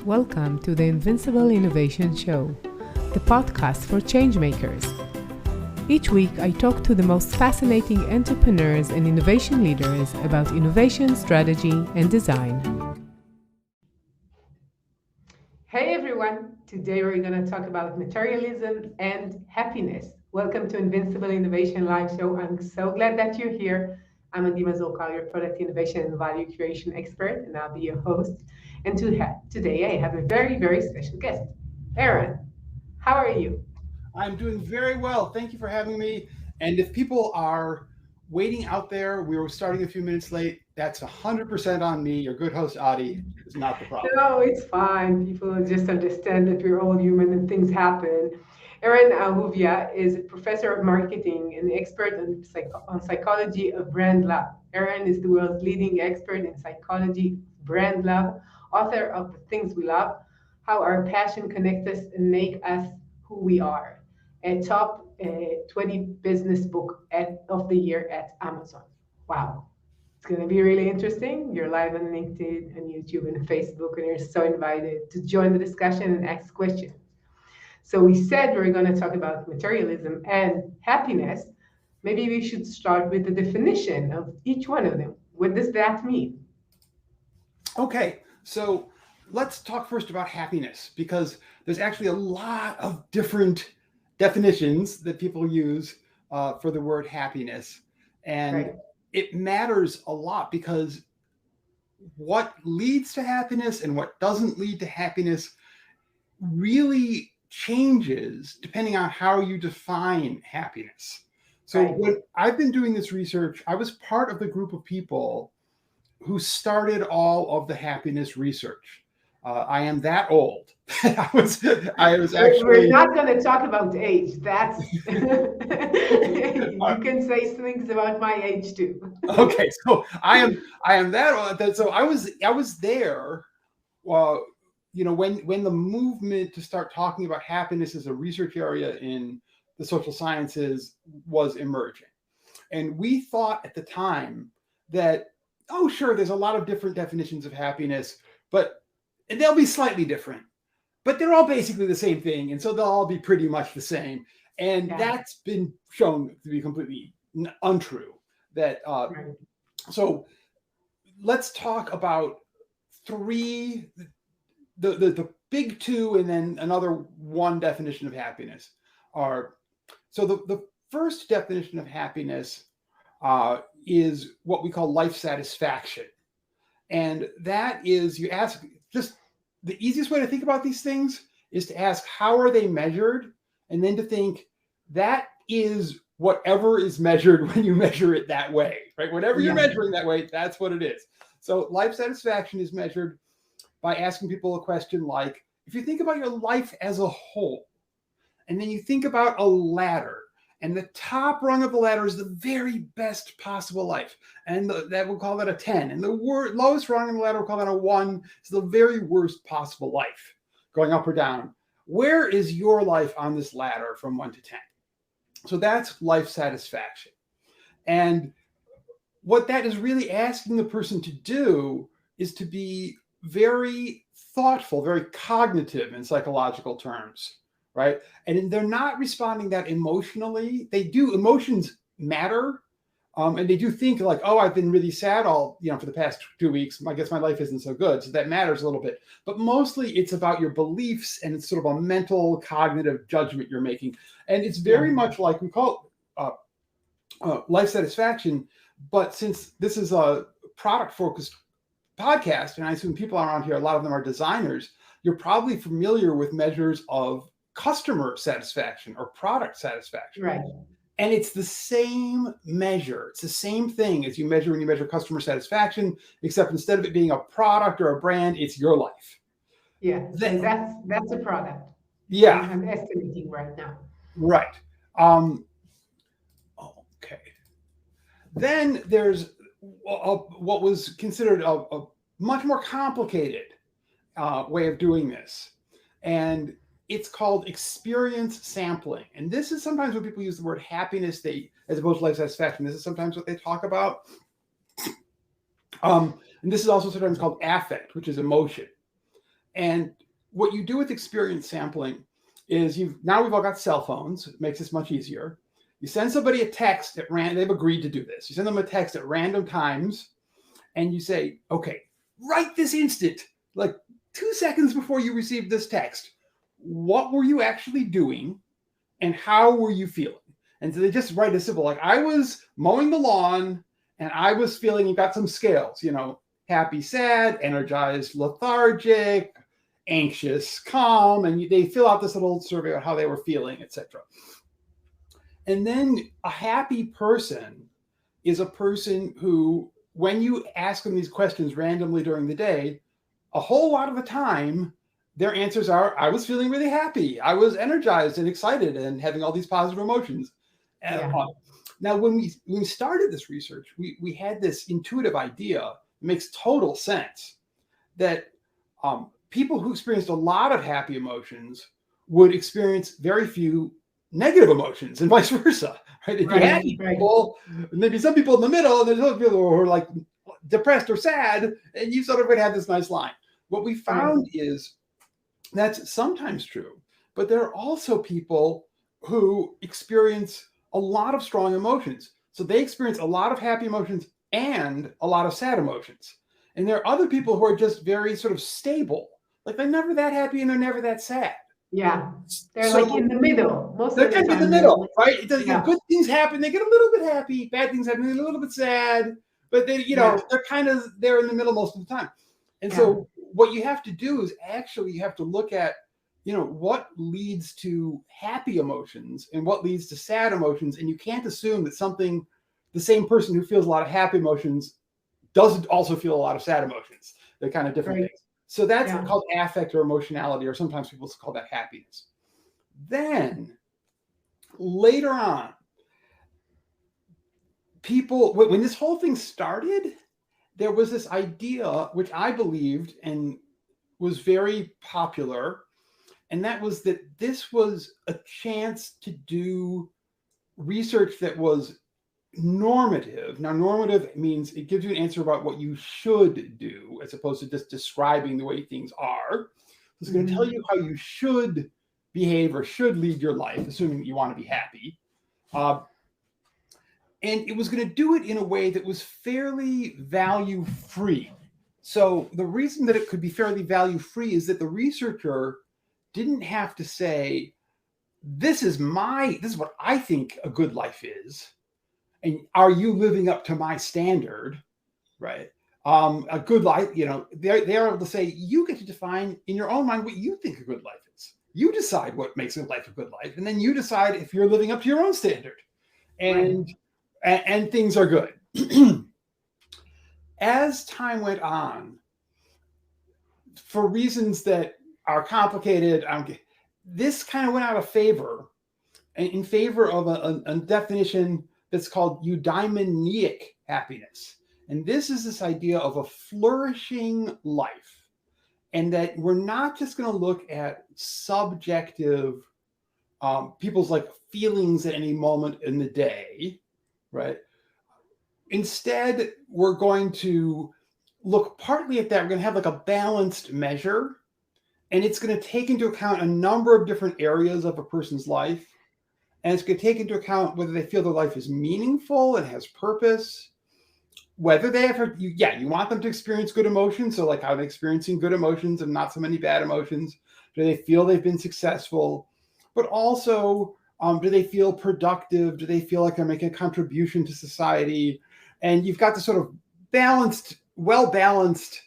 Welcome to the Invincible Innovation Show, the podcast for changemakers. Each week, I talk to the most fascinating entrepreneurs and innovation leaders about innovation, strategy, and design. Hey everyone! Today we're going to talk about materialism and happiness. Welcome to Invincible Innovation Live Show. I'm so glad that you're here. I'm Mazor, your product innovation and value creation expert, and I'll be your host. And today I have a very, very special guest. Aaron, how are you? I'm doing very well. Thank you for having me. And if people are waiting out there, we were starting a few minutes late. That's 100% on me. Your good host, Adi, is not the problem. No, it's fine. People just understand that we're all human and things happen. Aaron Ahuvia is a professor of marketing and expert on psychology of brand love. Aaron is the world's leading expert in psychology of brand love, author of The Things We Love, How Our Passion Connects Us and Make Us Who We Are, a top 20 business book of the year at Amazon. Wow. It's going to be really interesting. You're live on LinkedIn and YouTube and Facebook, and you're so invited to join the discussion and ask questions. So we said we're going to talk about materialism and happiness. Maybe we should start with the definition of each one of them. What does that mean? Okay, so let's talk first about happiness, because there's actually a lot of different definitions that people use for the word happiness. And right. It matters a lot because what leads to happiness and what doesn't lead to happiness really changes depending on how you define happiness. So right. When I've been doing this research, I was part of the group of people who started all of the happiness research. I am that old. I was actually. We're not going to talk about age. That's you can say things about my age too. Okay, so I am that old. So I was there. When the movement to start talking about happiness as a research area in the social sciences was emerging, and we thought at the time that sure, there's a lot of different definitions of happiness, and they'll be slightly different, but they're all basically the same thing. And so they'll all be pretty much the same. And that's been shown to be completely untrue. So let's talk about three, the big two, and then another one definition of happiness are. So the first definition of happiness is what we call life satisfaction. And that is, you ask, just the easiest way to think about these things is to ask, how are they measured? And then to think, that is whatever is measured when you measure it that way, right? Whatever you're measuring that way, that's what it is. So life satisfaction is measured by asking people a question like, if you think about your life as a whole, and then you think about a ladder, and the top rung of the ladder is the very best possible life. And that we'll call that a 10. And the lowest rung of the ladder, we'll call that a 1. It's the very worst possible life, going up or down. Where is your life on this ladder from 1 to 10? So that's life satisfaction. And what that is really asking the person to do is to be very thoughtful, very cognitive in psychological terms. Right. And they're not responding that emotionally. They do. Emotions matter. And they do think like, I've been really sad for the past 2 weeks. I guess my life isn't so good. So that matters a little bit. But mostly it's about your beliefs, and it's sort of a mental cognitive judgment you're making. And it's very much like we call it life satisfaction. But since this is a product focused podcast, and I assume people around here, a lot of them are designers, you're probably familiar with measures of customer satisfaction or product satisfaction. Right. And it's the same measure. It's the same thing as you measure when you measure customer satisfaction, except instead of it being a product or a brand, it's your life. Yeah. And that's a product. Yeah. I'm estimating right now. Right. Okay. Then there's what was considered a much more complicated way of doing this. And it's called experience sampling. And this is sometimes when people use the word happiness, as opposed to life satisfaction, this is sometimes what they talk about. And this is also sometimes called affect, which is emotion. And what you do with experience sampling is now we've all got cell phones. It makes this much easier. You send somebody a text at random. They've agreed to do this. You send them a text at random times, and you say, okay, right this instant, like 2 seconds before you received this text, what were you actually doing and how were you feeling? And so they just write a simple, like, I was mowing the lawn and I was feeling, you've got some scales, happy, sad, energized, lethargic, anxious, calm, and they fill out this little survey about how they were feeling, etc. And then a happy person is a person who, when you ask them these questions randomly during the day, a whole lot of the time, their answers are, I was feeling really happy. I was energized and excited and having all these positive emotions. Yeah. Now, when we started this research, we had this intuitive idea, it makes total sense, that people who experienced a lot of happy emotions would experience very few negative emotions and vice versa. Right? If you had people, maybe some people in the middle, and there's other people who are like depressed or sad, and you sort of would have this nice line. What we found is that's sometimes true, but there are also people who experience a lot of strong emotions. So they experience a lot of happy emotions and a lot of sad emotions. And there are other people who are just very sort of stable. Like they're never that happy and they're never that sad. Yeah. They're like in the middle. Most of the time. They're kind of in the middle, right? Good things happen, they get a little bit happy. Bad things happen, they get a little bit sad. But they, they're in the middle most of the time. And so what you have to do is actually you have to look at, what leads to happy emotions and what leads to sad emotions. And you can't assume that the same person who feels a lot of happy emotions doesn't also feel a lot of sad emotions. They're kind of different things. So that's called affect or emotionality, or sometimes people call that happiness. Then later on, people, when this whole thing started, there was this idea, which I believed and was very popular, and that was that this was a chance to do research that was normative. Now, normative means it gives you an answer about what you should do, as opposed to just describing the way things are. It's going to tell you how you should behave or should lead your life, assuming you want to be happy. And it was going to do it in a way that was fairly value-free. So the reason that it could be fairly value-free is that the researcher didn't have to say, this is what I think a good life is. And are you living up to my standard, right? A good life, they're able to say, you get to define in your own mind what you think a good life is. You decide what makes a life a good life, and then you decide if you're living up to your own standard, and things are good. As time went on, for reasons that are complicated, this kind of went out of favor, in favor of a definition that's called eudaimonic happiness. And this is this idea of a flourishing life. And that we're not just going to look at subjective people's feelings at any moment in the day, right? Instead, we're going to look partly at that. We're going to have a balanced measure, and it's going to take into account a number of different areas of a person's life. And it's going to take into account whether they feel their life is meaningful and has purpose, whether they have, you want them to experience good emotions. So how they're experiencing good emotions and not so many bad emotions. Do they feel they've been successful? But also, do they feel productive? Do they feel like they're making a contribution to society? And you've got this sort of well-balanced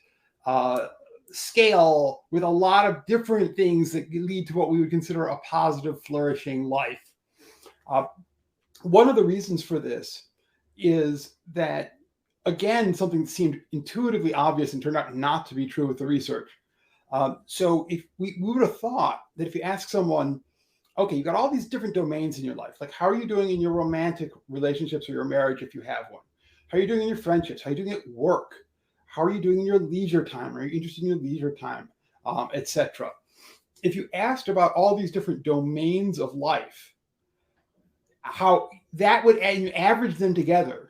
scale with a lot of different things that lead to what we would consider a positive, flourishing life. One of the reasons for this is that, again, something that seemed intuitively obvious and turned out not to be true with the research. So if we would have thought that if you ask someone, okay, you got all these different domains in your life, how are you doing in your romantic relationships or your marriage if you have one? How are you doing in your friendships? How are you doing at work? How are you doing in your leisure time? Are you interested in your leisure time, etc.? If you asked about all these different domains of life, how that would, and you average them together,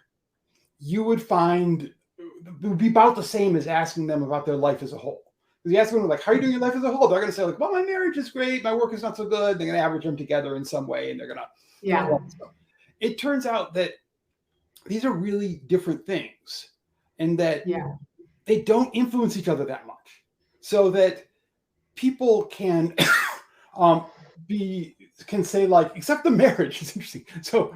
you would find it would be about the same as asking them about their life as a whole. Because you ask someone like, how are you doing your life as a whole? They're going to say like, well, my marriage is great. My work is not so good. They're going to average them together in some way. And they're going to, Yeah. it turns out that these are really different things and that Yeah. they don't influence each other that much. So that people can can say like, except the marriage is interesting. So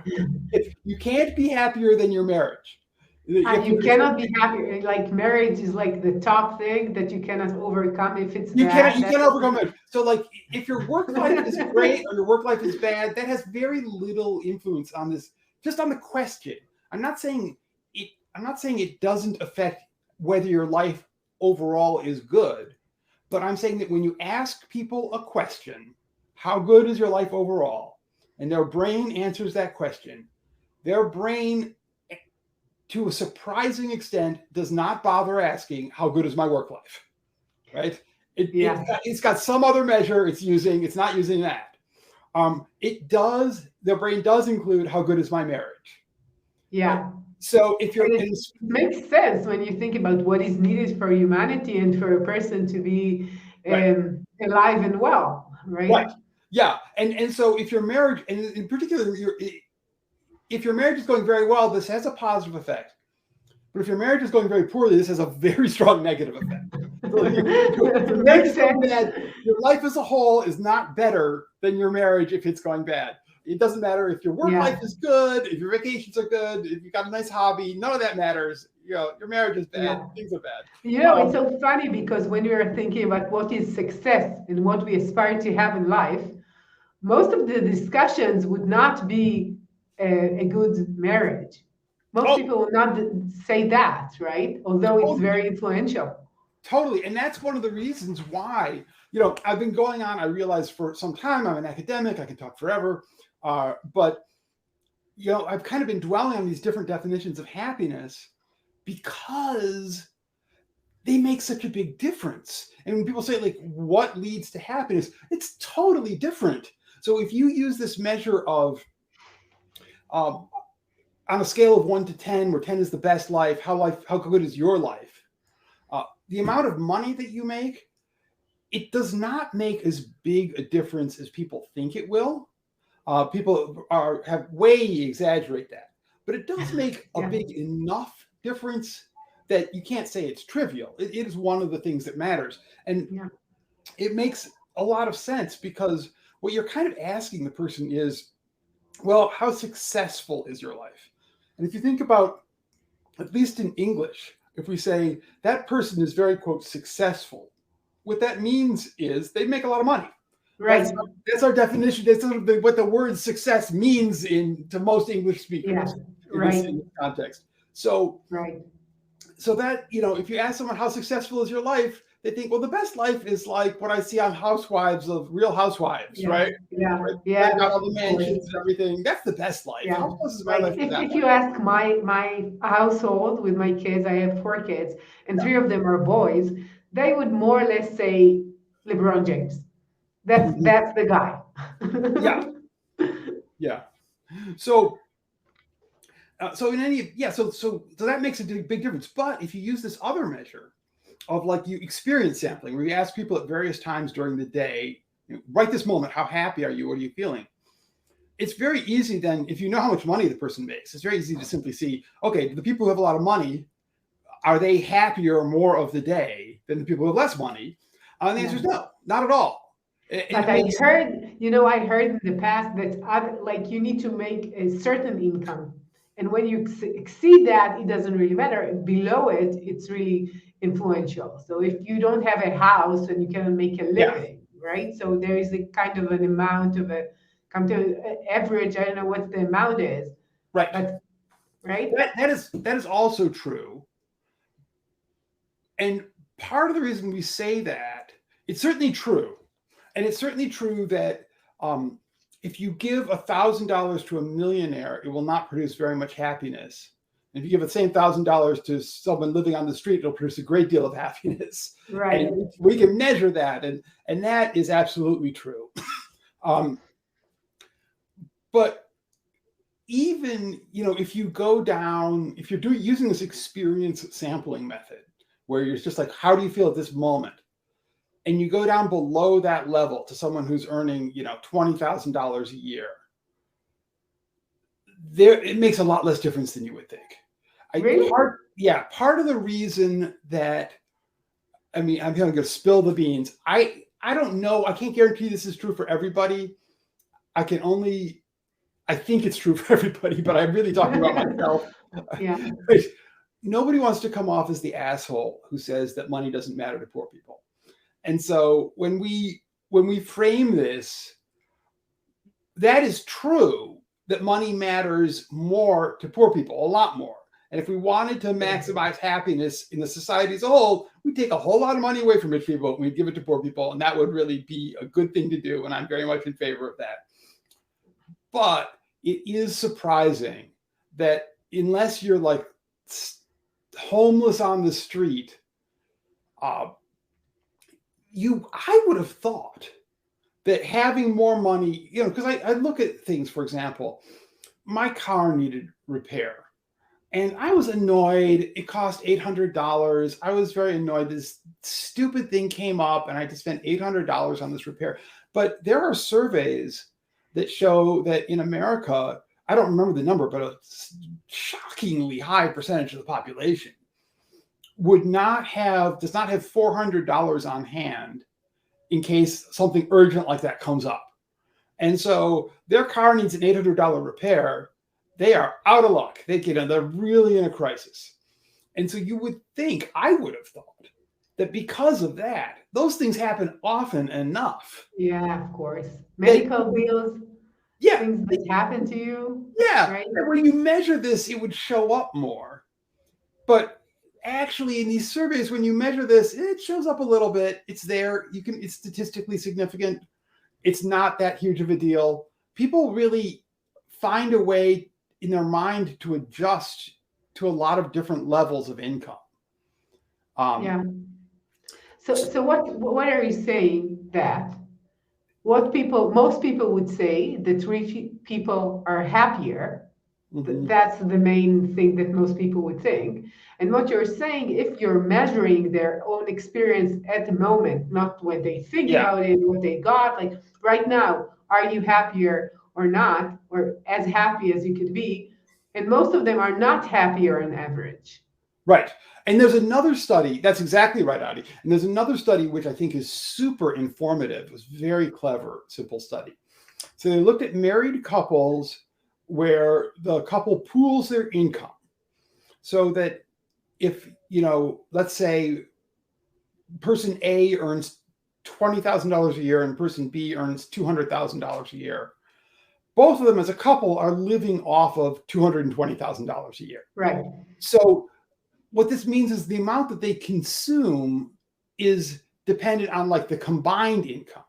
if you can't be happier than your marriage. You cannot be happy. Like marriage is like the top thing that you cannot overcome. If it's You bad, can't overcome it. So like if your work life is great or your work life is bad, that has very little influence on this, just on the question. I'm not saying it doesn't affect whether your life overall is good, but I'm saying that when you ask people a question, how good is your life overall? And their brain answers that question. Their brain, to a surprising extent, does not bother asking, how good is my work life? Right? It's got some other measure it's using. It's not using that. Their brain does include, how good is my marriage? Yeah. Right? So if you're, it makes sense when you think about what is needed for humanity and for a person to be alive and well, right? Right. Yeah. And so if your marriage, and in particular, if your marriage is going very well, this has a positive effect. But if your marriage is going very poorly, this has a very strong negative effect. Makes sense. Your life as a whole is not better than your marriage if it's going bad. It doesn't matter if your work life is good, if your vacations are good, if you've got a nice hobby, none of that matters. Your marriage is bad, things are bad. It's so funny because when we are thinking about what is success and what we aspire to have in life, most of the discussions would not be a good marriage. Most people will not say that, right? Although it's very influential. Totally. And that's one of the reasons why, I've been going on, I realize for some time, I'm an academic, I can talk forever. But, I've kind of been dwelling on these different definitions of happiness because they make such a big difference. And when people say, like, what leads to happiness, it's totally different. So if you use this measure of, on a scale of 1 to 10, where 10 is the best life, how good is your life? The amount of money that you make, it does not make as big a difference as people think it will. People have way exaggerate that, but it does make a big enough difference that you can't say it's trivial. It is one of the things that matters. And it makes a lot of sense because what you're kind of asking the person is, well, how successful is your life? And if you think about, at least in English, if we say that person is very, quote, successful, what that means is they make a lot of money. Right. That's our definition. That's sort of what the word success means to most English speakers in this context. So, so that, if you ask someone how successful is your life, they think, well, the best life is like what I see on Housewives of Real Housewives, right? Yeah. They've got all the mansions and everything. That's the best life. Yeah. How close is my life to that? If you ask my household with my kids, I have 4 kids, and 3 of them are boys, they would more or less say LeBron James. That's the guy. Yeah. So so that makes a big difference. But if you use this other measure of like you experience sampling, where you ask people at various times during the day, right this moment, how happy are you? What are you feeling? It's very easy then, if you know how much money the person makes, it's very easy to simply see, okay, the people who have a lot of money, are they happier more of the day than the people who have less money? And the answer is no, not at all. But I heard in the past that you need to make a certain income. And when you exceed that, it doesn't really matter. Below it, it's really influential. So if you don't have a house and you cannot make a living, right? So there is a kind of an amount of come to average. I don't know what the amount is. Right. But, right. That is also true. And part of the reason we say that, it's certainly true. And it's certainly true that if you give $1,000 to a millionaire, it will not produce very much happiness. And if you give the same $1,000 to someone living on the street, it'll produce a great deal of happiness. Right. And we can measure that, and that is absolutely true. But even, if you go down, if you're using this experience sampling method, where you're just like, how do you feel at this moment? and you go down below that level to someone who's earning, $20,000 a year, it makes a lot less difference than you would think. Really? Part of the reason that, I'm going to spill the beans. I don't know. I can't guarantee this is true for everybody. I think it's true for everybody, but I'm really talking about myself. Yeah. Nobody wants to come off as the asshole who says that money doesn't matter to poor people. And so when we frame this, that is true, that money matters more to poor people, a lot more. And if we wanted to maximize happiness in the society as a whole, we'd take a whole lot of money away from rich people and we'd give it to poor people. And that would really be a good thing to do. And I'm very much in favor of that. But it is surprising that unless you're like homeless on the street, I would have thought that having more money, because I look at things, for example, my car needed repair. And I was annoyed. It cost $800. I was very annoyed. This stupid thing came up and I had to spend $800 on this repair. But there are surveys that show that in America, I don't remember the number, but a shockingly high percentage of the population does not have $400 on hand in case something urgent like that comes up. And so their car needs an $800 repair. They are out of luck. They're really in a crisis. And so you would think, I would have thought, that because of that, those things happen often enough. Yeah, of course. Medical bills, Yeah, things that happen to you. yeah. Right? When you measure this, it would show up more. But actually, in these surveys, when you measure this, it shows up a little bit. It's there. It's statistically significant. It's not that huge of a deal. People really find a way in their mind to adjust to a lot of different levels of income. Yeah. So what are you saying that most people would say that rich people are happier? Mhm. That's the main thing that most people would think. And what you're saying, if you're measuring their own experience at the moment, not when they think about it, what they got, like right now, are you happier or not, or as happy as you could be? And most of them are not happier on average. Right. And there's another study, that's exactly right, Adi. And there's another study which I think is super informative. It was very clever, simple study. So they looked at married couples where the couple pools their income so that if, let's say person A earns $20,000 a year and person B earns $200,000 a year, both of them as a couple are living off of $220,000 a year. Right. So what this means is the amount that they consume is dependent on like the combined income.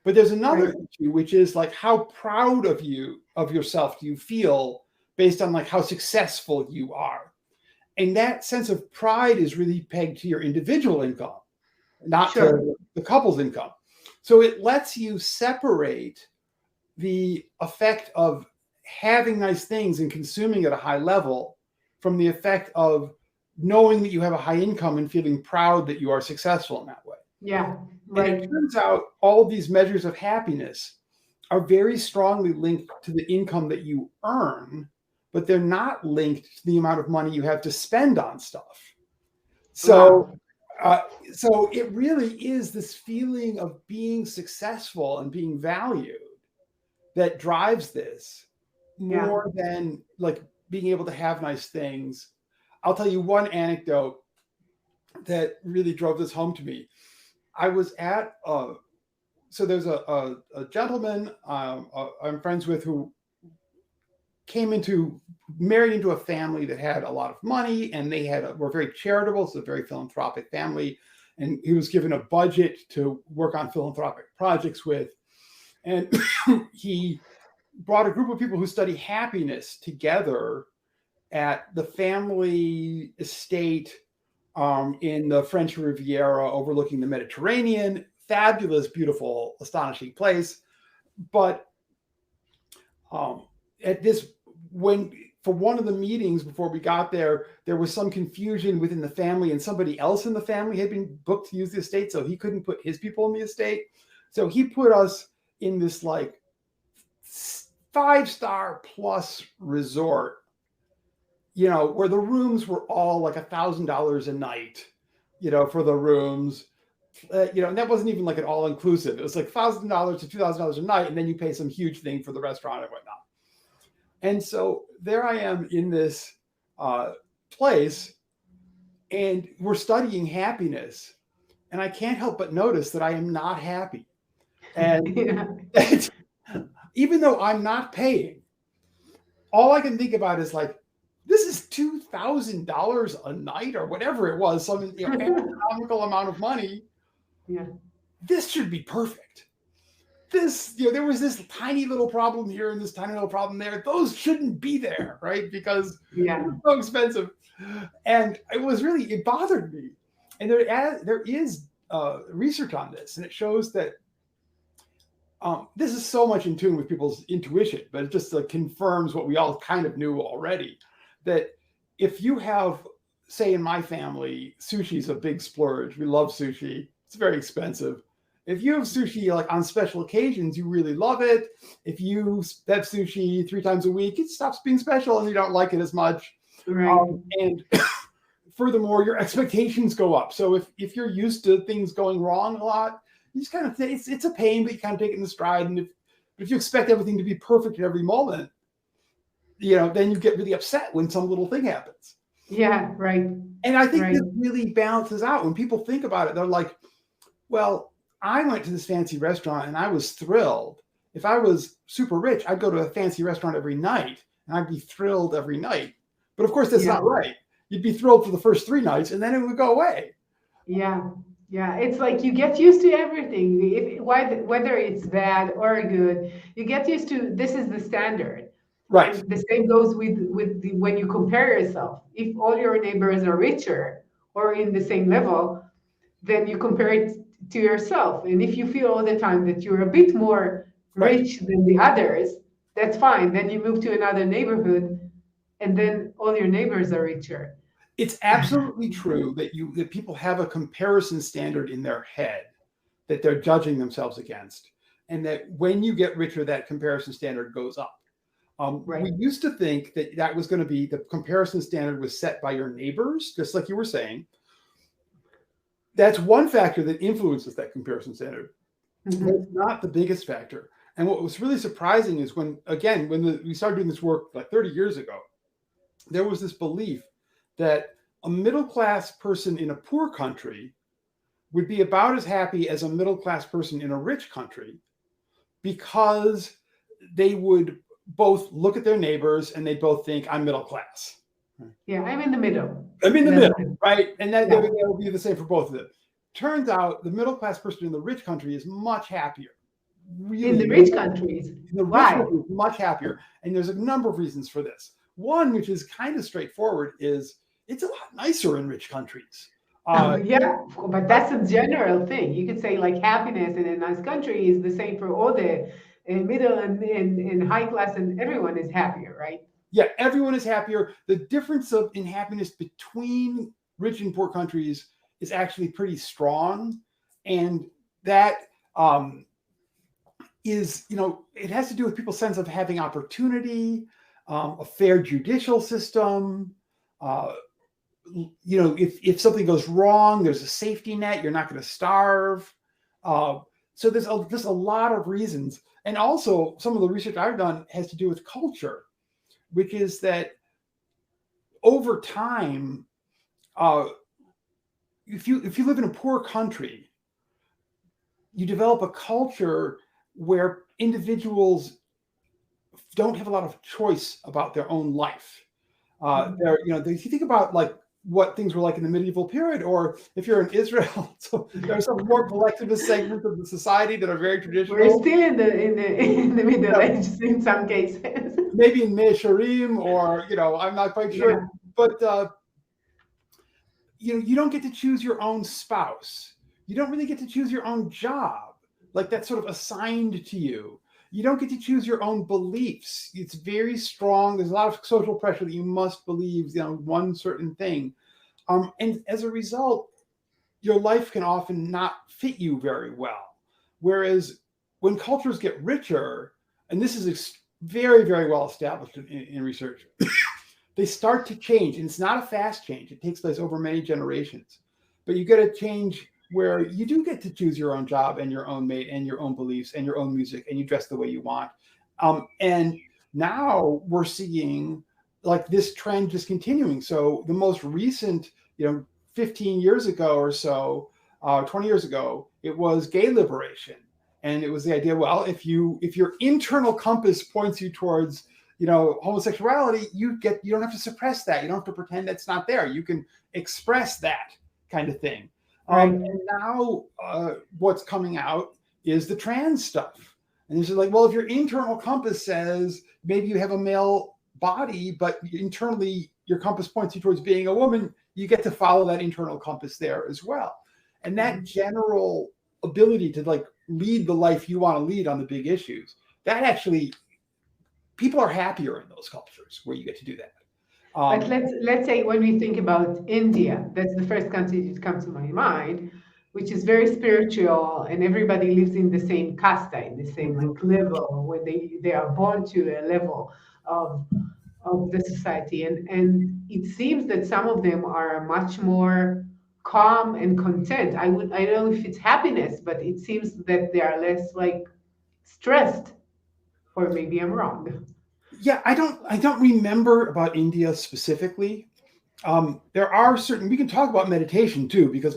But there's another issue, which is like how proud of yourself do you feel based on like how successful you are. And that sense of pride is really pegged to your individual income, not to the couple's income. So it lets you separate the effect of having nice things and consuming at a high level from the effect of knowing that you have a high income and feeling proud that you are successful in that way. Yeah, right. And it turns out all of these measures of happiness are very strongly linked to the income that you earn, but they're not linked to the amount of money you have to spend on stuff. So, so it really is this feeling of being successful and being valued that drives this more than like being able to have nice things. I'll tell you one anecdote that really drove this home to me. I was at, so there's a gentleman I'm friends with who married into a family that had a lot of money, and they were very charitable. It's a very philanthropic family. And he was given a budget to work on philanthropic projects with. And he brought a group of people who study happiness together at the family estate in the French Riviera overlooking the Mediterranean. Fabulous, beautiful, astonishing place. But for one of the meetings before we got there, there was some confusion within the family, and somebody else in the family had been booked to use the estate, so he couldn't put his people in the estate. So he put us in this like 5-star plus resort, you know, where the rooms were all like $1,000 a night, you know, for the rooms. You know, and that wasn't even like an all-inclusive. It was like $1,000 to $2,000 a night, and then you pay some huge thing for the restaurant and whatnot. And so there I am in this place, and we're studying happiness, and I can't help but notice that I am not happy. And even though I'm not paying, all I can think about is like, this is $2,000 a night or whatever it was, some astronomical amount of money. Yeah. This should be perfect. This, you know, there was this tiny little problem here and this tiny little problem there. Those shouldn't be there, right? Because they're so expensive. And it bothered me. And there is research on this, and it shows that this is so much in tune with people's intuition, but it just confirms what we all kind of knew already, that if you have, say in my family, sushi's a big splurge. We love sushi. It's very expensive. If you have sushi like on special occasions, you really love it. If you have sushi 3 times a week, it stops being special and you don't like it as much. Right. And furthermore, your expectations go up. So if you're used to things going wrong a lot, you just kind of think it's a pain, but you kind of take it in the stride. And if you expect everything to be perfect at every moment, you know, then you get really upset when some little thing happens. Yeah, right. And I think this really balances out. When people think about it, they're like, well, I went to this fancy restaurant and I was thrilled. If I was super rich, I'd go to a fancy restaurant every night and I'd be thrilled every night. But of course, that's not right. You'd be thrilled for the first 3 nights and then it would go away. Yeah. Yeah. It's like you get used to everything. Whether it's bad or good, you get used to this is the standard. Right. And the same goes with when you compare yourself. If all your neighbors are richer or in the same level, then you compare it to yourself. And if you feel all the time that you're a bit more rich than the others, that's fine. Then you move to another neighborhood and then all your neighbors are richer. It's absolutely true that people have a comparison standard in their head that they're judging themselves against. And that when you get richer, that comparison standard goes up. We used to think that was going to be the comparison standard was set by your neighbors, just like you were saying. That's one factor that influences that comparison standard. Mm-hmm. But it's not the biggest factor. And what was really surprising is when we started doing this work like 30 years ago, there was this belief that a middle-class person in a poor country would be about as happy as a middle-class person in a rich country, because they would both look at their neighbors and they both think, I'm middle class. Yeah, I'm in the middle. I'm in the middle, right? And that will be the same for both of them. Turns out the middle class person in the rich country is much happier. Really, in the rich countries. Much happier. And there's a number of reasons for this. One, which is kind of straightforward, is it's a lot nicer in rich countries. But that's a general thing. You could say like happiness in a nice country is the same for all the middle and high class, and everyone is happier, right? Yeah, everyone is happier. The difference in happiness between rich and poor countries is actually pretty strong. And that is, you know, it has to do with people's sense of having opportunity, a fair judicial system. You know, if something goes wrong, there's a safety net. You're not going to starve. So there's just a lot of reasons. And also some of the research I've done has to do with culture, which is that over time, if you live in a poor country, you develop a culture where individuals don't have a lot of choice about their own life. If you think about like what things were like in the medieval period, or if you're in Israel, so there's some more collectivist segments of the society that are very traditional. We're still in the Middle Ages in some cases. Maybe in Mesharim, or I'm not quite sure. Yeah. But you don't get to choose your own spouse. You don't really get to choose your own job. Like that's sort of assigned to you. You don't get to choose your own beliefs. It's very strong. There's a lot of social pressure that you must believe, one certain thing. And as a result, your life can often not fit you very well. Whereas when cultures get richer, and this is very, very well established in research, they start to change. And it's not a fast change. It takes place over many generations. But you get a change where you do get to choose your own job and your own mate and your own beliefs and your own music, and you dress the way you want. And now we're seeing like this trend just continuing. So the most recent, 15 years ago or so, 20 years ago, it was gay liberation. And it was the idea, well, if your internal compass points you towards, homosexuality, you don't have to suppress that. You don't have to pretend that's not there. You can express that kind of thing. Right. And now what's coming out is the trans stuff. And it's like, well, if your internal compass says maybe you have a male body, but internally your compass points you towards being a woman, you get to follow that internal compass there as well. And that general ability to like lead the life you want to lead on the big issues, that actually, people are happier in those cultures where you get to do that. But let's say when we think about India, that's the first country that comes to my mind, which is very spiritual, and everybody lives in the same kasta, in the same like level, where they are born to a level of the society, and it seems that some of them are much more calm and content. I don't know if it's happiness, but it seems that they are less like stressed, or maybe I'm wrong. Yeah, I don't remember about India specifically. There are certain, we can talk about meditation too, because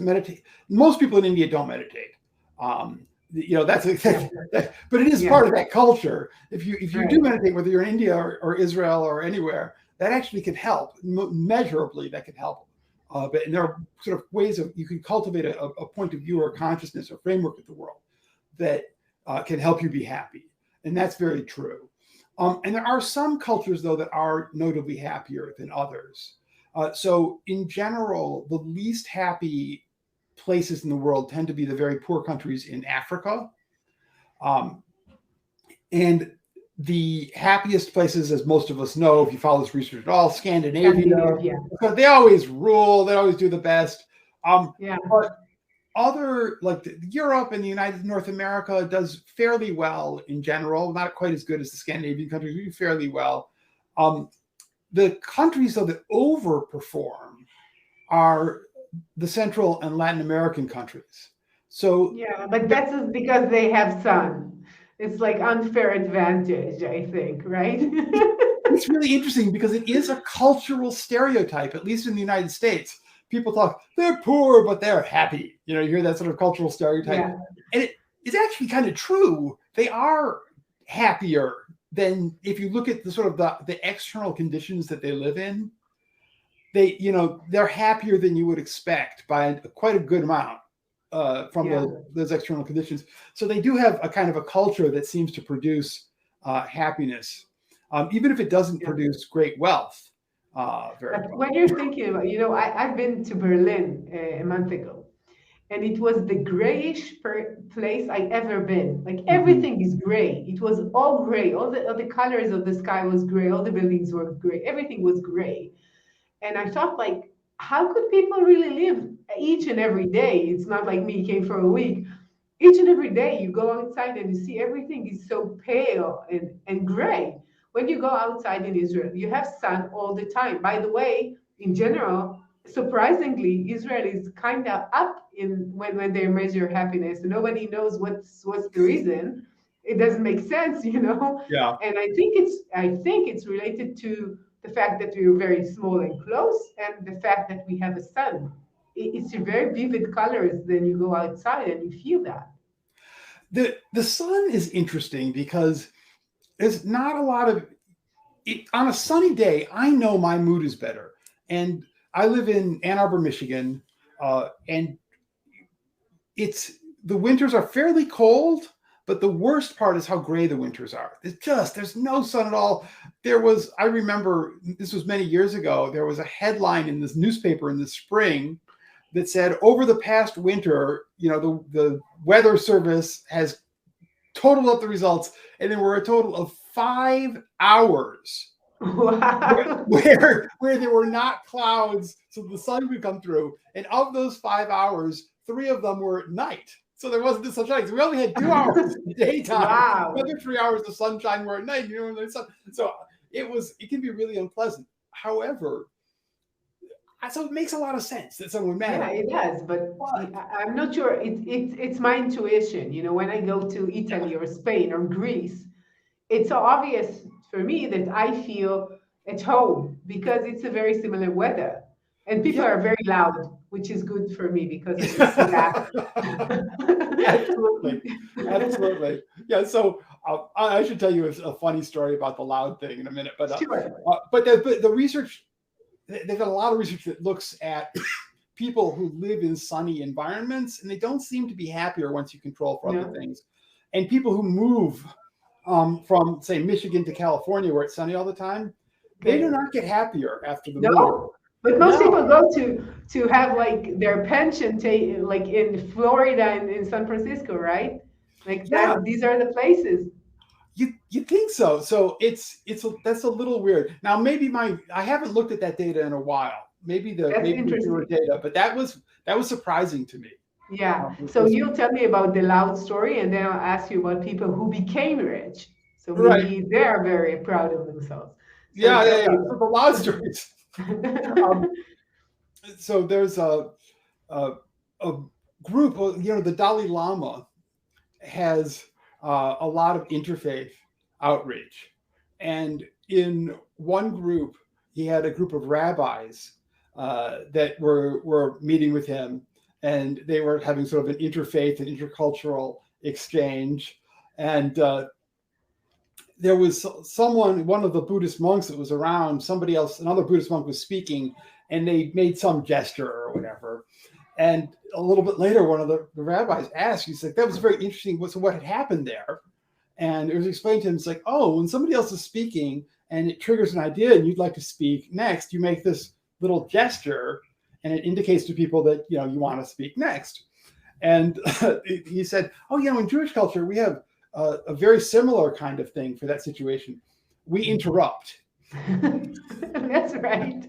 most people in India don't meditate. But it is part of that culture. If you do meditate, whether you're in India or Israel or anywhere, that actually can help measurably. That can help. But there are sort of ways you can cultivate a point of view or consciousness or framework of the world that can help you be happy, and that's very true. And there are some cultures, though, that are notably happier than others. So in general, the least happy places in the world tend to be the very poor countries in Africa. And the happiest places, as most of us know, if you follow this research at all, Scandinavia. Because they always rule, they always do the best. But other, like Europe and the United North America, does fairly well in general. Not quite as good as the Scandinavian countries, but do fairly well. The countries, though, that overperform are the Central and Latin American countries. So but that's just because they have sun. It's like unfair advantage, I think, right? It's really interesting because it is a cultural stereotype, at least in the United States. People talk, they're poor, but they're happy. You hear that sort of cultural stereotype. Yeah. And it's actually kind of true. They are happier than, if you look at the sort of the external conditions that they live in, they're happier than you would expect by quite a good amount from those external conditions. So they do have a kind of a culture that seems to produce happiness, even if it doesn't produce great wealth. When you're thinking about, I've been to Berlin a month ago, and it was the grayish place I ever been. Like everything is gray. It was all gray. All the colors of the sky was gray. All the buildings were gray. Everything was gray. And I thought, like, how could people really live each and every day? It's not like me, came for a week. Each and every day you go outside and you see everything is so pale and gray. When you go outside in Israel, you have sun all the time. By the way, in general, surprisingly, Israel is kind of up in when they measure happiness. Nobody knows what's the reason. It doesn't make sense, Yeah. And I think it's related to the fact that we are very small and close, and the fact that we have a sun. It's a very vivid colors. Then you go outside and you feel that. The sun is interesting because there's not a lot of it. On a sunny day, I know my mood is better. And I live in Ann Arbor, Michigan, and the winters are fairly cold, but the worst part is how gray the winters are. There's no sun at all. I remember, this was many years ago, there was a headline in this newspaper in the spring that said, over the past winter, the Weather Service has totaled up the results, and there were a total of 5 hours Wow. where there were not clouds, so the sun would come through. And of those 5 hours, 3 of them were at night. So there wasn't the sunshine. So we only had 2 hours in the daytime. Wow. The other 3 hours of sunshine were at night. So it can be really unpleasant. However, so it makes a lot of sense that someone would Yeah, matter. it does, but I'm not sure. It's my intuition. When I go to Italy or Spain or Greece, it's so obvious for me that I feel at home because it's a very similar weather. And people Yeah. are very loud, which is good for me because I can see Absolutely. that. Absolutely. Yeah. So I should tell you a funny story about the loud thing in a minute. But Sure. the research, they've got a lot of research that looks at people who live in sunny environments, and they don't seem to be happier once you control for other No. things. And people who move from, say, Michigan to California, where it's sunny all the time, they do not get happier after the move. No, but most No. people go to have like their pension like in Florida and in San Francisco, right? Like Yeah. that. These are the places. You think so? So that's a little weird. Now maybe I haven't looked at that data in a while. Maybe the newer data, but that was surprising to me. Yeah. So you'll tell me about the loud story, and then I'll ask you about people who became rich. So maybe they are very proud of themselves. So yeah. So the loud stories. So there's a group. The Dalai Lama has a lot of interfaith outreach, and in one group, he had a group of rabbis that were meeting with him, and they were having sort of an interfaith and intercultural exchange. And there was one of the Buddhist monks that was around, another Buddhist monk was speaking, and they made some gesture or whatever. And a little bit later, one of the rabbis asked, he said, that was very interesting. So what had happened there? And it was explained to him, it's like, oh, when somebody else is speaking and it triggers an idea and you'd like to speak next, you make this little gesture and it indicates to people that, you want to speak next. And he said, oh, in Jewish culture, we have a very similar kind of thing for that situation. We interrupt. That's right.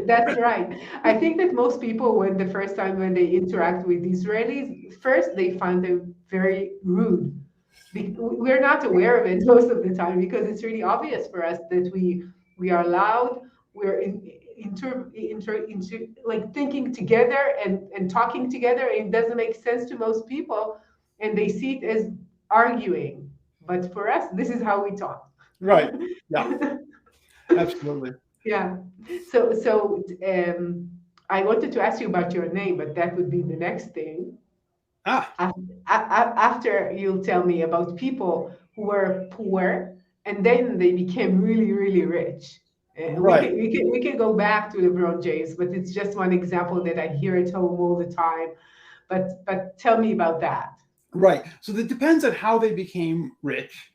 That's right. I think that most people, when the first time when they interact with Israelis, first they find them very rude. We're not aware of it most of the time because it's really obvious for us that we are loud. We're like thinking together and talking together. And it doesn't make sense to most people, and they see it as arguing. But for us, this is how we talk. Right. Yeah. Absolutely. Yeah. So I wanted to ask you about your name, but that would be the next thing. After you'll tell me about people who were poor and then they became really, really rich. Right. We can go back to LeBron James, but it's just one example that I hear at home all the time. But tell me about that. Right. So it depends on how they became rich.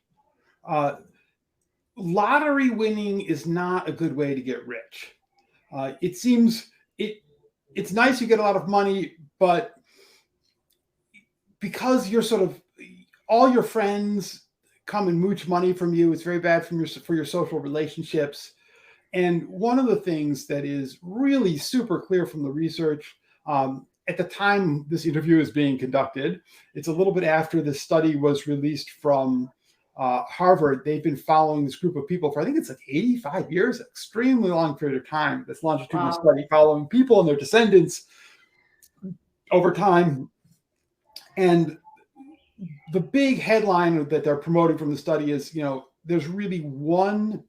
Lottery winning is not a good way to get rich. It seems it's nice you get a lot of money, but because you're sort of all your friends come and mooch money from you, it's very bad for your social relationships. And one of the things that is really super clear from the research, at the time this interview is being conducted, it's a little bit after the study was released from Harvard. They've been following this group of people for, I think it's like 85 years, an extremely long period of time, this longitudinal study following people and their descendants over time. And the big headline that they're promoting from the study is, there's really one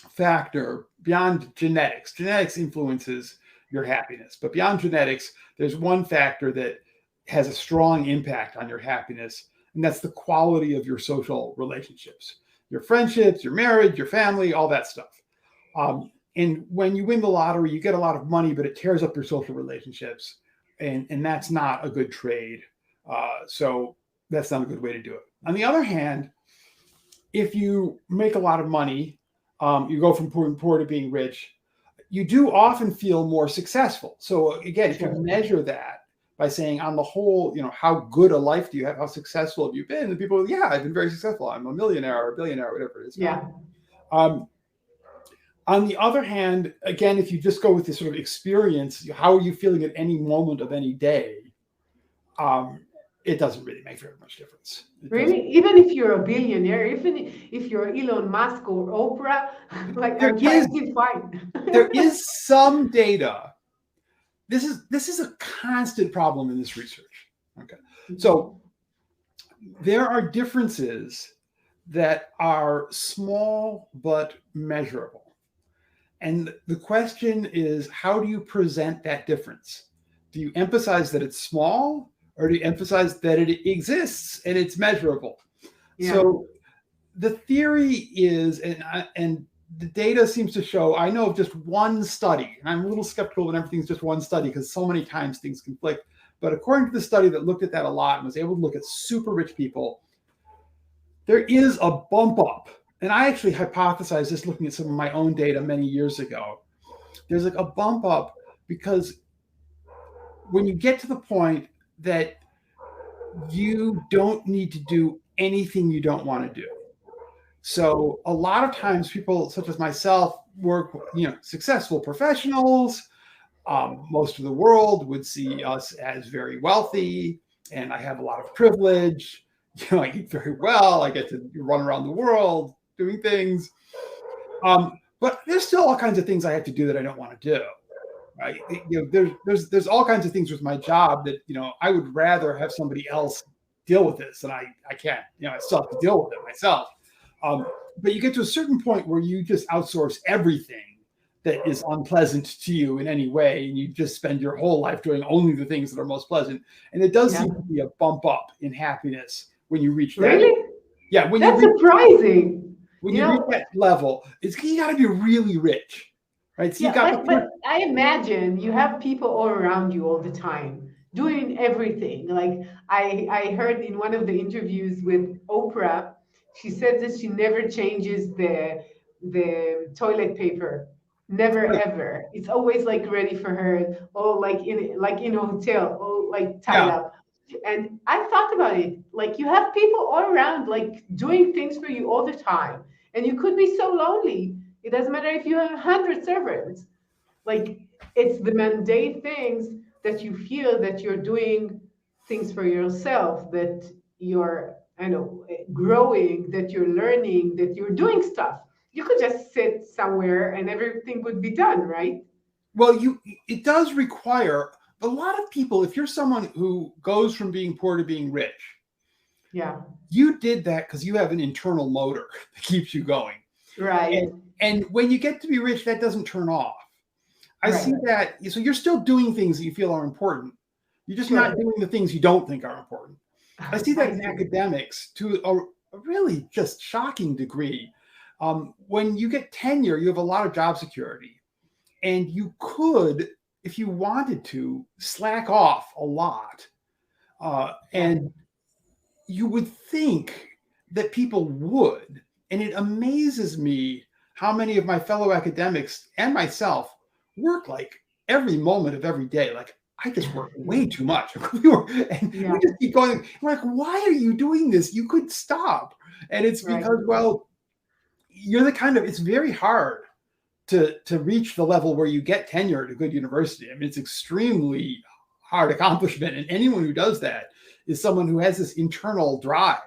factor beyond genetics. Genetics influences your happiness, but beyond genetics, there's one factor that has a strong impact on your happiness, and that's the quality of your social relationships, your friendships, your marriage, your family, all that stuff. And when you win the lottery, you get a lot of money, but it tears up your social relationships, and that's not a good trade. So that's not a good way to do it. On the other hand, if you make a lot of money, you go from poor to being rich, you do often feel more successful. So again, if you measure that, by saying, on the whole, how good a life do you have? How successful have you been? And people, yeah, I've been very successful. I'm a millionaire or a billionaire, or whatever it is. Yeah. On the other hand, again, if you just go with this sort of experience, how are you feeling at any moment of any day? It doesn't really make very much difference. Really? Even if you're a billionaire, even if you're Elon Musk or Oprah, like I'm trying to find. There is some data. This is a constant problem in this research. Okay. So there are differences that are small but measurable. And the question is, how do you present that difference? Do you emphasize that it's small, or do you emphasize that it exists and it's measurable? Yeah. So the theory is, and the data seems to show, I know of just one study, and I'm a little skeptical when everything's just one study because so many times things conflict. But according to the study that looked at that a lot and was able to look at super rich people, there is a bump up. And I actually hypothesized this looking at some of my own data many years ago. There's like a bump up because when you get to the point that you don't need to do anything you don't want to do. So a lot of times people such as myself work, successful professionals. Most of the world would see us as very wealthy, and I have a lot of privilege. I eat very well. I get to run around the world doing things. But there's still all kinds of things I have to do that I don't want to do. Right? There's all kinds of things with my job that, I would rather have somebody else deal with this, and I can't. I still have to deal with it myself. But you get to a certain point where you just outsource everything that is unpleasant to you in any way, and you just spend your whole life doing only the things that are most pleasant. And it does seem to be a bump up in happiness when you reach that. Really? Yeah. That's surprising. When you reach that level, you got to be really rich, right? So but I imagine you have people all around you all the time doing everything. Like I heard in one of the interviews with Oprah, she said that she never changes the toilet paper. Never ever. It's always like ready for her, or like in a hotel, or like tied up. And I thought about it. Like you have people all around, like doing things for you all the time, and you could be so lonely. It doesn't matter if you have 100 servants. Like it's the mundane things that you feel that you're doing things for yourself, that you're, growing, that you're learning, that you're doing stuff. You could just sit somewhere and everything would be done, right? Well, it does require a lot of people. If you're someone who goes from being poor to being rich, you did that because you have an internal motor that keeps you going. Right. And when you get to be rich, that doesn't turn off. I see that. So you're still doing things that you feel are important. You're just not doing the things you don't think are important. I see that in academics to a really just shocking degree. When you get tenure, you have a lot of job security. And you could, if you wanted to, slack off a lot. And you would think that people would. And it amazes me how many of my fellow academics and myself work like every moment of every day. Like, I just work way too much. We just keep going. We're like, why are you doing this? You could stop. And it's because, well, you're the kind of, it's very hard to reach the level where you get tenure at a good university. I mean, it's extremely hard accomplishment. And anyone who does that is someone who has this internal drive,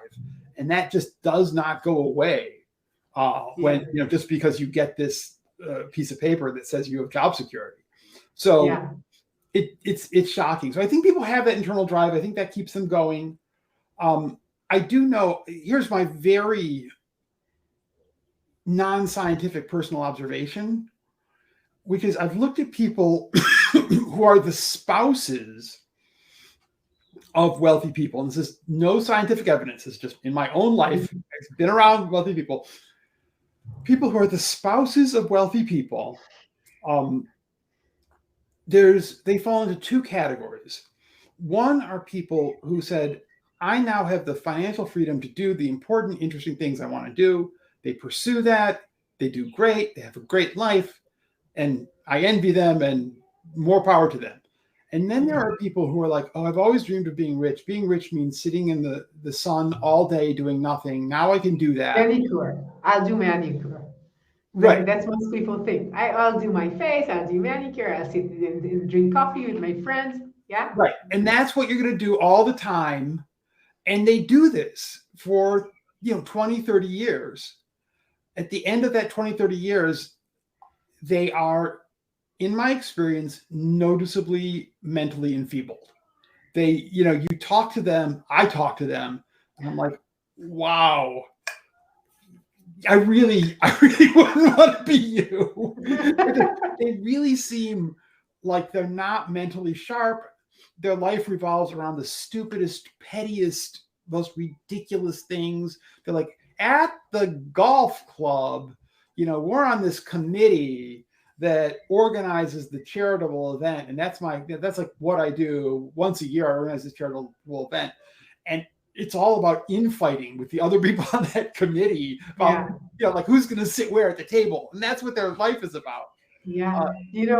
and that just does not go away when, just because you get this piece of paper that says you have job security. So it's shocking. So I think people have that internal drive. I think that keeps them going. I do know, here's my very non-scientific personal observation, which is I've looked at people who are the spouses of wealthy people. And this is no scientific evidence. It's just in my own life. I've been around wealthy people. People who are the spouses of wealthy people, they fall into two categories. One are people who said, I now have the financial freedom to do the important, interesting things I want to do. They pursue that. They do great. They have a great life. And I envy them, and more power to them. And then there are people who are like, oh, I've always dreamed of being rich. Being rich means sitting in the sun all day doing nothing. Now I can do that. Manicure. I'll do manicure. Right. That's most people think. I'll do my face, I'll do manicure, I'll sit and drink coffee with my friends. Yeah. Right. And that's what you're going to do all the time. And they do this for, 20, 30 years. At the end of that 20, 30 years, they are, in my experience, noticeably mentally enfeebled. They, you talk to them, I talk to them, and I'm like, wow, I really wouldn't want to be you. They really seem like they're not mentally sharp. Their life revolves around the stupidest, pettiest, most ridiculous things. They're like, at the golf club, we're on this committee that organizes the charitable event. And that's like what I do once a year. I organize this charitable event. And it's all about infighting with the other people on that committee about, like who's going to sit where at the table. And that's what their life is about. Yeah.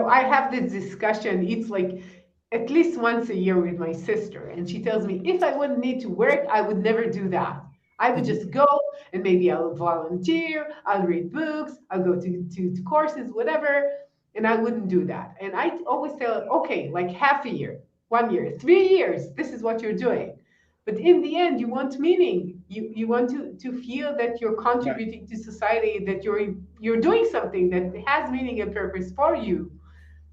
I have this discussion. It's like at least once a year with my sister. And she tells me, if I wouldn't need to work, I would never do that. I would just go and maybe I'll volunteer, I'll read books, I'll go to courses, whatever. And I wouldn't do that. And I always tell her, okay, like half a year, 1 year, 3 years, this is what you're doing. But in the end, you want meaning. You want to feel that you're contributing to society, that you're doing something that has meaning and purpose for you.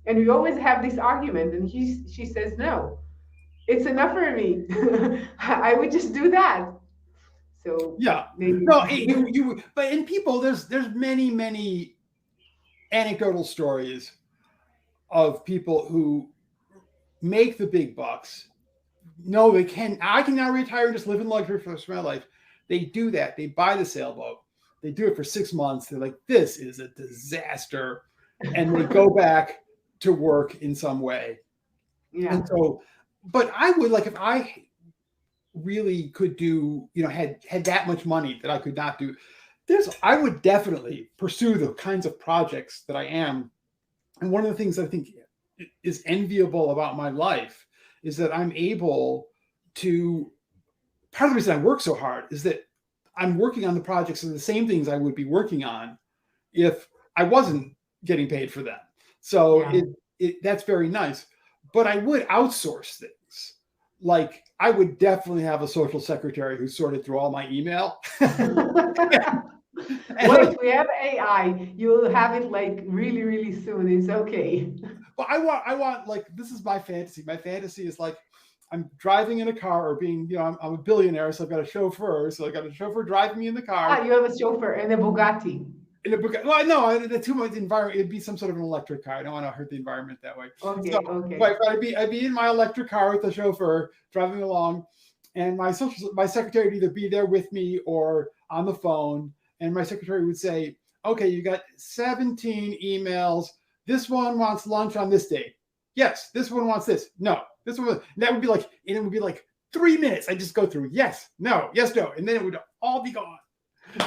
And we always have this argument. And she says, no, it's enough for me. I would just do that. So maybe. No, but in people, there's many anecdotal stories of people who make the big bucks. No, I can now retire and just live in luxury for the rest of my life. They do that. They buy the sailboat. They do it for 6 months. They're like, this is a disaster. And they go back to work in some way. Yeah. And so, but I would like, if I really could do, had that much money that I could not do, I would definitely pursue the kinds of projects that I am. And one of the things I think is enviable about my life is that I'm able to, part of the reason I work so hard is that I'm working on the projects of the same things I would be working on if I wasn't getting paid for them. So that's very nice. But I would outsource things. Like I would definitely have a social secretary who sorted through all my email. Wait, we have AI. You'll have it like really, really soon. It's okay. Well, I want like, this is my fantasy. My fantasy is like, I'm driving in a car or being, I'm a billionaire, so I've got a chauffeur. So I got a chauffeur driving me in the car. You have a chauffeur and a Bugatti. Well, no, the too much environment. It'd be some sort of an electric car. I don't want to hurt the environment that way. Okay, okay. But I'd be in my electric car with the chauffeur driving along, and my secretary would either be there with me or on the phone. And my secretary would say, "Okay, you got 17 emails. This one wants lunch on this date. Yes, this one wants this. No, this one." That would be like, and it would be like 3 minutes. I just go through yes, no, yes, no, and then it would all be gone.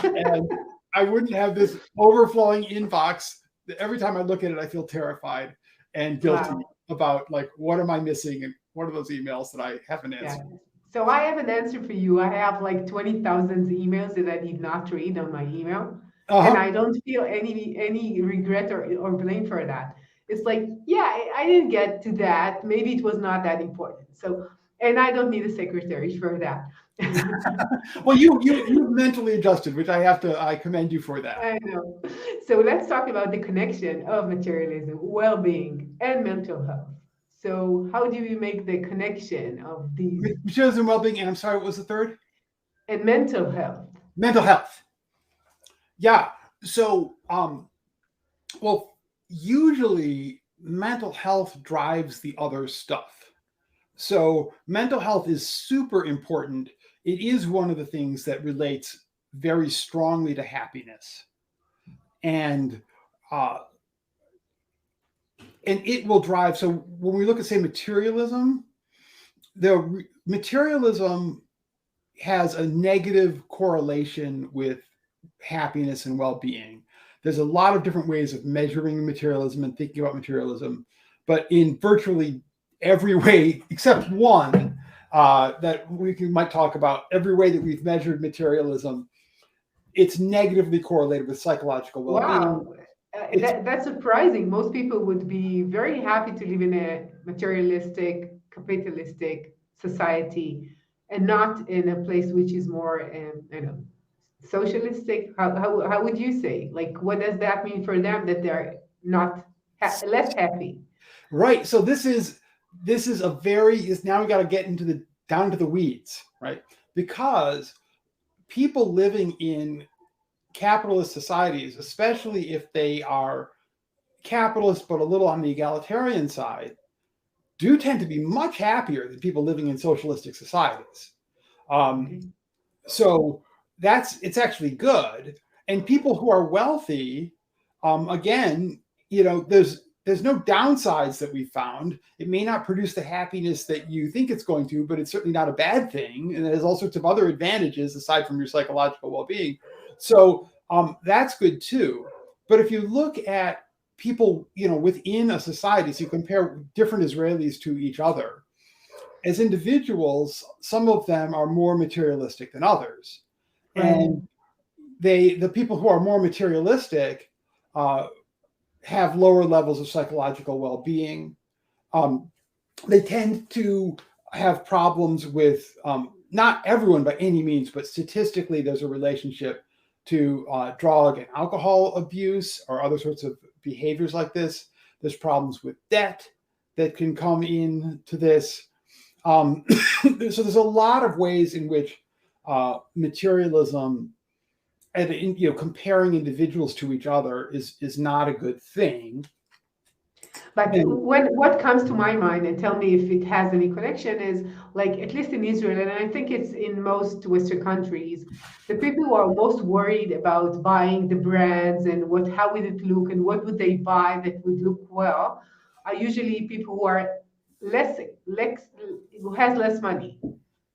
And I wouldn't have this overflowing inbox. Every time I look at it, I feel terrified and guilty about like, what am I missing? And what are those emails that I haven't answered? Yeah. So I have an answer for you. I have like 20,000 emails that I did not read on my email. And I don't feel any regret or blame for that. It's like, I didn't get to that. Maybe it was not that important. So, and I don't need a secretary for that. Well, you've mentally adjusted, which I commend you for that. I know. So let's talk about the connection of materialism, well-being, and mental health. So how do we make the connection of these? Materialism, well-being, and I'm sorry, what was the third? And mental health. Mental health. Yeah. So, well, usually mental health drives the other stuff. So mental health is super important. It is one of the things that relates very strongly to happiness. And it will drive. So when we look at, say, materialism, materialism has a negative correlation with happiness and well-being. There's a lot of different ways of measuring materialism and thinking about materialism, but in virtually every way except one that might talk about, every way that we've measured materialism, it's negatively correlated with psychological well-being. Wow. It's That's surprising. Most people would be very happy to live in a materialistic, capitalistic society and not in a place which is more, I don't know, socialistic. How would you say? Like, what does that mean for them that they're not less happy? right. So this is a very is now we got to get into the down to the weeds, right? Because people living in capitalist societies, especially if they are capitalist but a little on the egalitarian side, do tend to be much happier than people living in socialistic societies. Um, Okay. so it's actually good. And people who are wealthy, again, there's no downsides that we found. It may not produce the happiness that you think it's going to, but it's certainly not a bad thing, and it has all sorts of other advantages aside from your psychological well-being. So that's good too. But if you look at people, within a society, so you compare different Israelis to each other, as individuals, some of them are more materialistic than others. Right. And the people who are more materialistic have lower levels of psychological well-being. They tend to have problems with not everyone by any means, but statistically, there's a relationship to drug and alcohol abuse or other sorts of behaviors like this. There's problems with debt that can come into this. So there's a lot of ways in which materialism and comparing individuals to each other is not a good thing. But And what comes to my mind, and tell me if it has any connection, is like at least in Israel, and I think it's in most Western countries, the people who are most worried about buying the brands and how would it look and what would they buy that would look well are usually people who are less who has less money,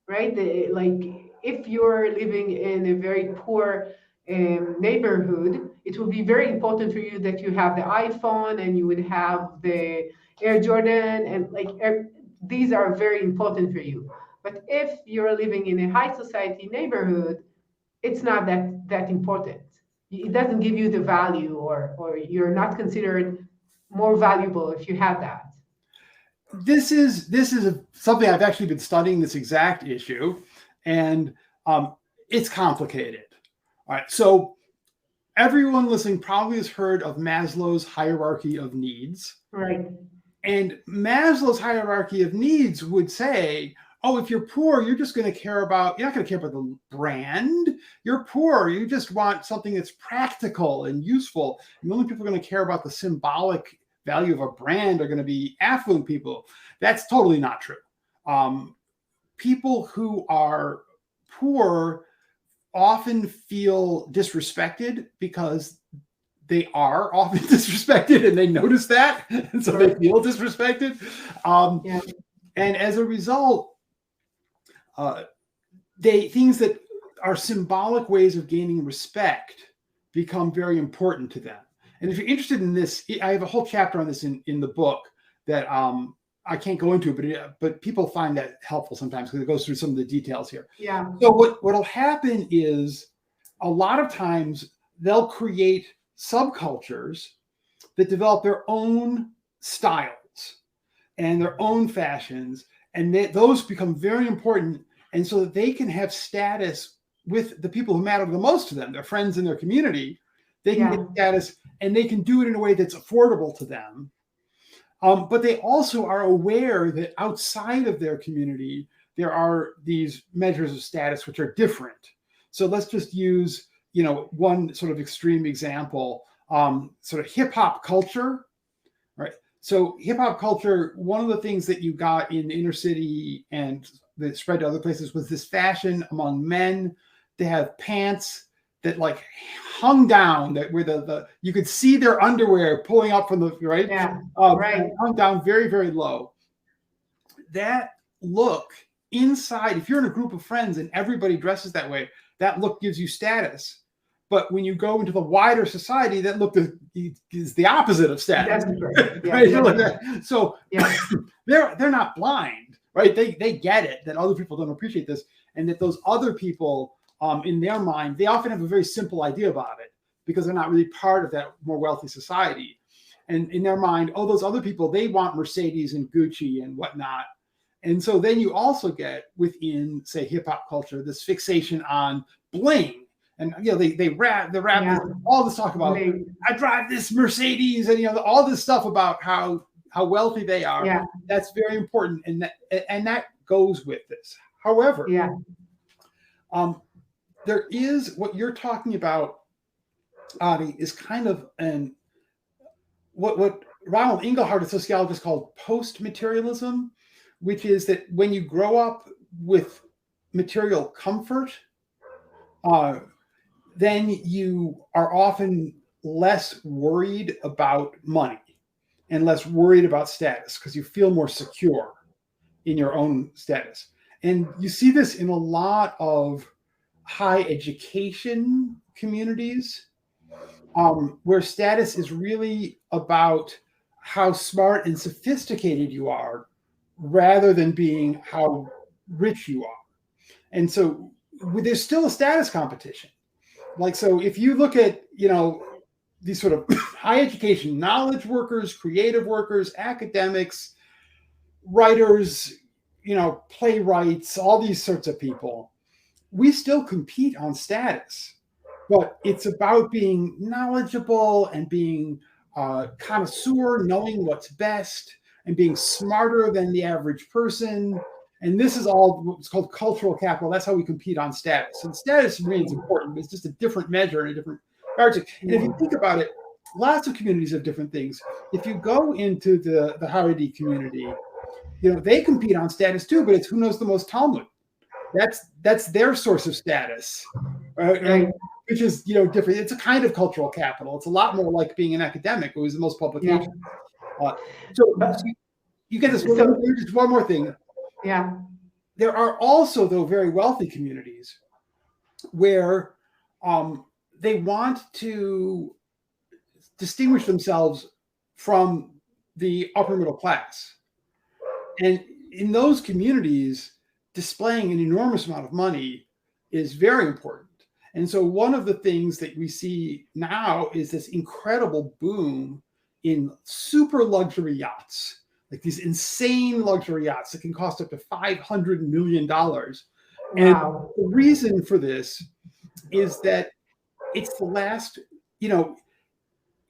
right? Like if you're living in a very poor neighborhood, it will be very important for you that you have the iPhone and you would have the Air Jordan and like these are very important for you. But if you're living in a high society neighborhood, it's not that important. It doesn't give you the value, or you're not considered more valuable if you have that. this is something I've actually been studying, this exact issue, and it's complicated. All right, so everyone listening probably has heard of Maslow's hierarchy of needs. Right. And Maslow's hierarchy of needs would say, oh, if you're poor, you're not going to care about the brand. You're poor. You just want something that's practical and useful. And the only people going to care about the symbolic value of a brand are going to be affluent people. That's totally not true. People who are poor often feel disrespected because they are often disrespected and they notice that. And so they feel disrespected. Yeah. And as a result, things that are symbolic ways of gaining respect become very important to them. And if you're interested in this, I have a whole chapter on this in the book that I can't go into, but people find that helpful sometimes because it goes through some of the details here. Yeah. So what'll happen is a lot of times they'll create subcultures that develop their own styles and their own fashions, and those become very important, and so that they can have status with the people who matter the most to them, their friends in their community. They can get status, and they can do it in a way that's affordable to them. But they also are aware that outside of their community, there are these measures of status which are different. So let's just use, one sort of extreme example, sort of hip hop culture, right? So hip hop culture, one of the things that you got in the inner city and that spread to other places was this fashion among men to have pants that like hung down, that where the you could see their underwear pulling up from the right, hung down very, very low. That look inside, if you're in a group of friends and everybody dresses that way, that look gives you status. But when you go into the wider society, that is the opposite of status. That's right. Yeah, Right? yeah. So Yeah. they're not blind, right? They get it that other people don't appreciate this, and that those other people, in their mind, they often have a very simple idea about it because they're not really part of that more wealthy society. And in their mind, oh, those other people, they want Mercedes and Gucci and whatnot. And so then you also get within, say, hip hop culture, this fixation on bling. And they rap all this talk about I drive this Mercedes and all this stuff about how wealthy they are. Yeah. That's very important, and that goes with this. However, there is what you're talking about, Adi, is kind of what Ronald Inglehart, a sociologist, called post-materialism, which is that when you grow up with material comfort, then you are often less worried about money and less worried about status because you feel more secure in your own status. And you see this in a lot of high education communities, where status is really about how smart and sophisticated you are rather than being how rich you are. And so there's still a status competition. Like, so if you look at, these sort of high education knowledge workers, creative workers, academics, writers, playwrights, all these sorts of people, we still compete on status, but it's about being knowledgeable and being connoisseur, knowing what's best and being smarter than the average person. And this is all what's called cultural capital. That's how we compete on status. And status remains important, but it's just a different measure and a different margin. And if you think about it, lots of communities have different things. If you go into the Haredi community, they compete on status too, but it's who knows the most Talmud. That's their source of status, right? Which is different. It's a kind of cultural capital. It's a lot more like being an academic who is the most publications. So you get this. Just one more thing. Yeah. There are also, though, very wealthy communities where they want to distinguish themselves from the upper middle class. And in those communities, displaying an enormous amount of money is very important. And so one of the things that we see now is this incredible boom in super luxury yachts, like these insane luxury yachts that can cost up to $500 million. Wow. And the reason for this is that it's the last,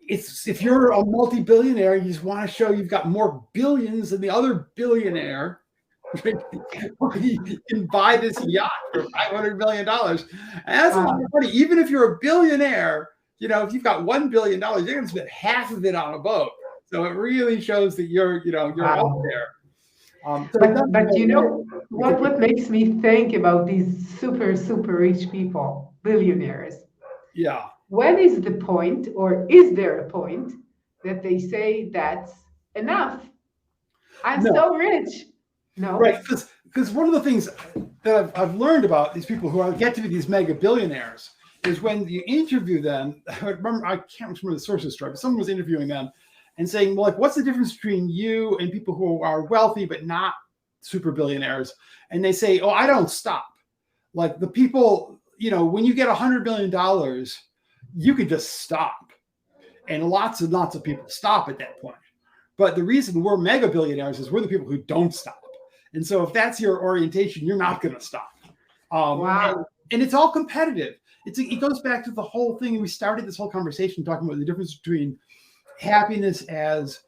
it's if you're a multi-billionaire, you just want to show you've got more billions than the other billionaire. You can buy this yacht for $500 million. And that's a lot of money. Even if you're a billionaire, if you've got $1 billion, you're going to spend half of it on a boat. So it really shows that you're out there. But what makes me think about these super, super rich people, billionaires? Yeah. When is the point, or is there a point that they say that's enough? I'm so rich. No. Right, because one of the things that I've learned about these people who get to be these mega billionaires is when you interview them. I can't remember the source of the story, but someone was interviewing them and saying, well, like, what's the difference between you and people who are wealthy but not super billionaires? And they say, oh, I don't stop. Like the people, when you get $100 million, you could just stop. And lots and lots of people stop at that point. But the reason we're mega billionaires is we're the people who don't stop. And so if that's your orientation, you're not going to stop. Wow. And it's all competitive. It goes back to the whole thing. We started this whole conversation talking about the difference between happiness as,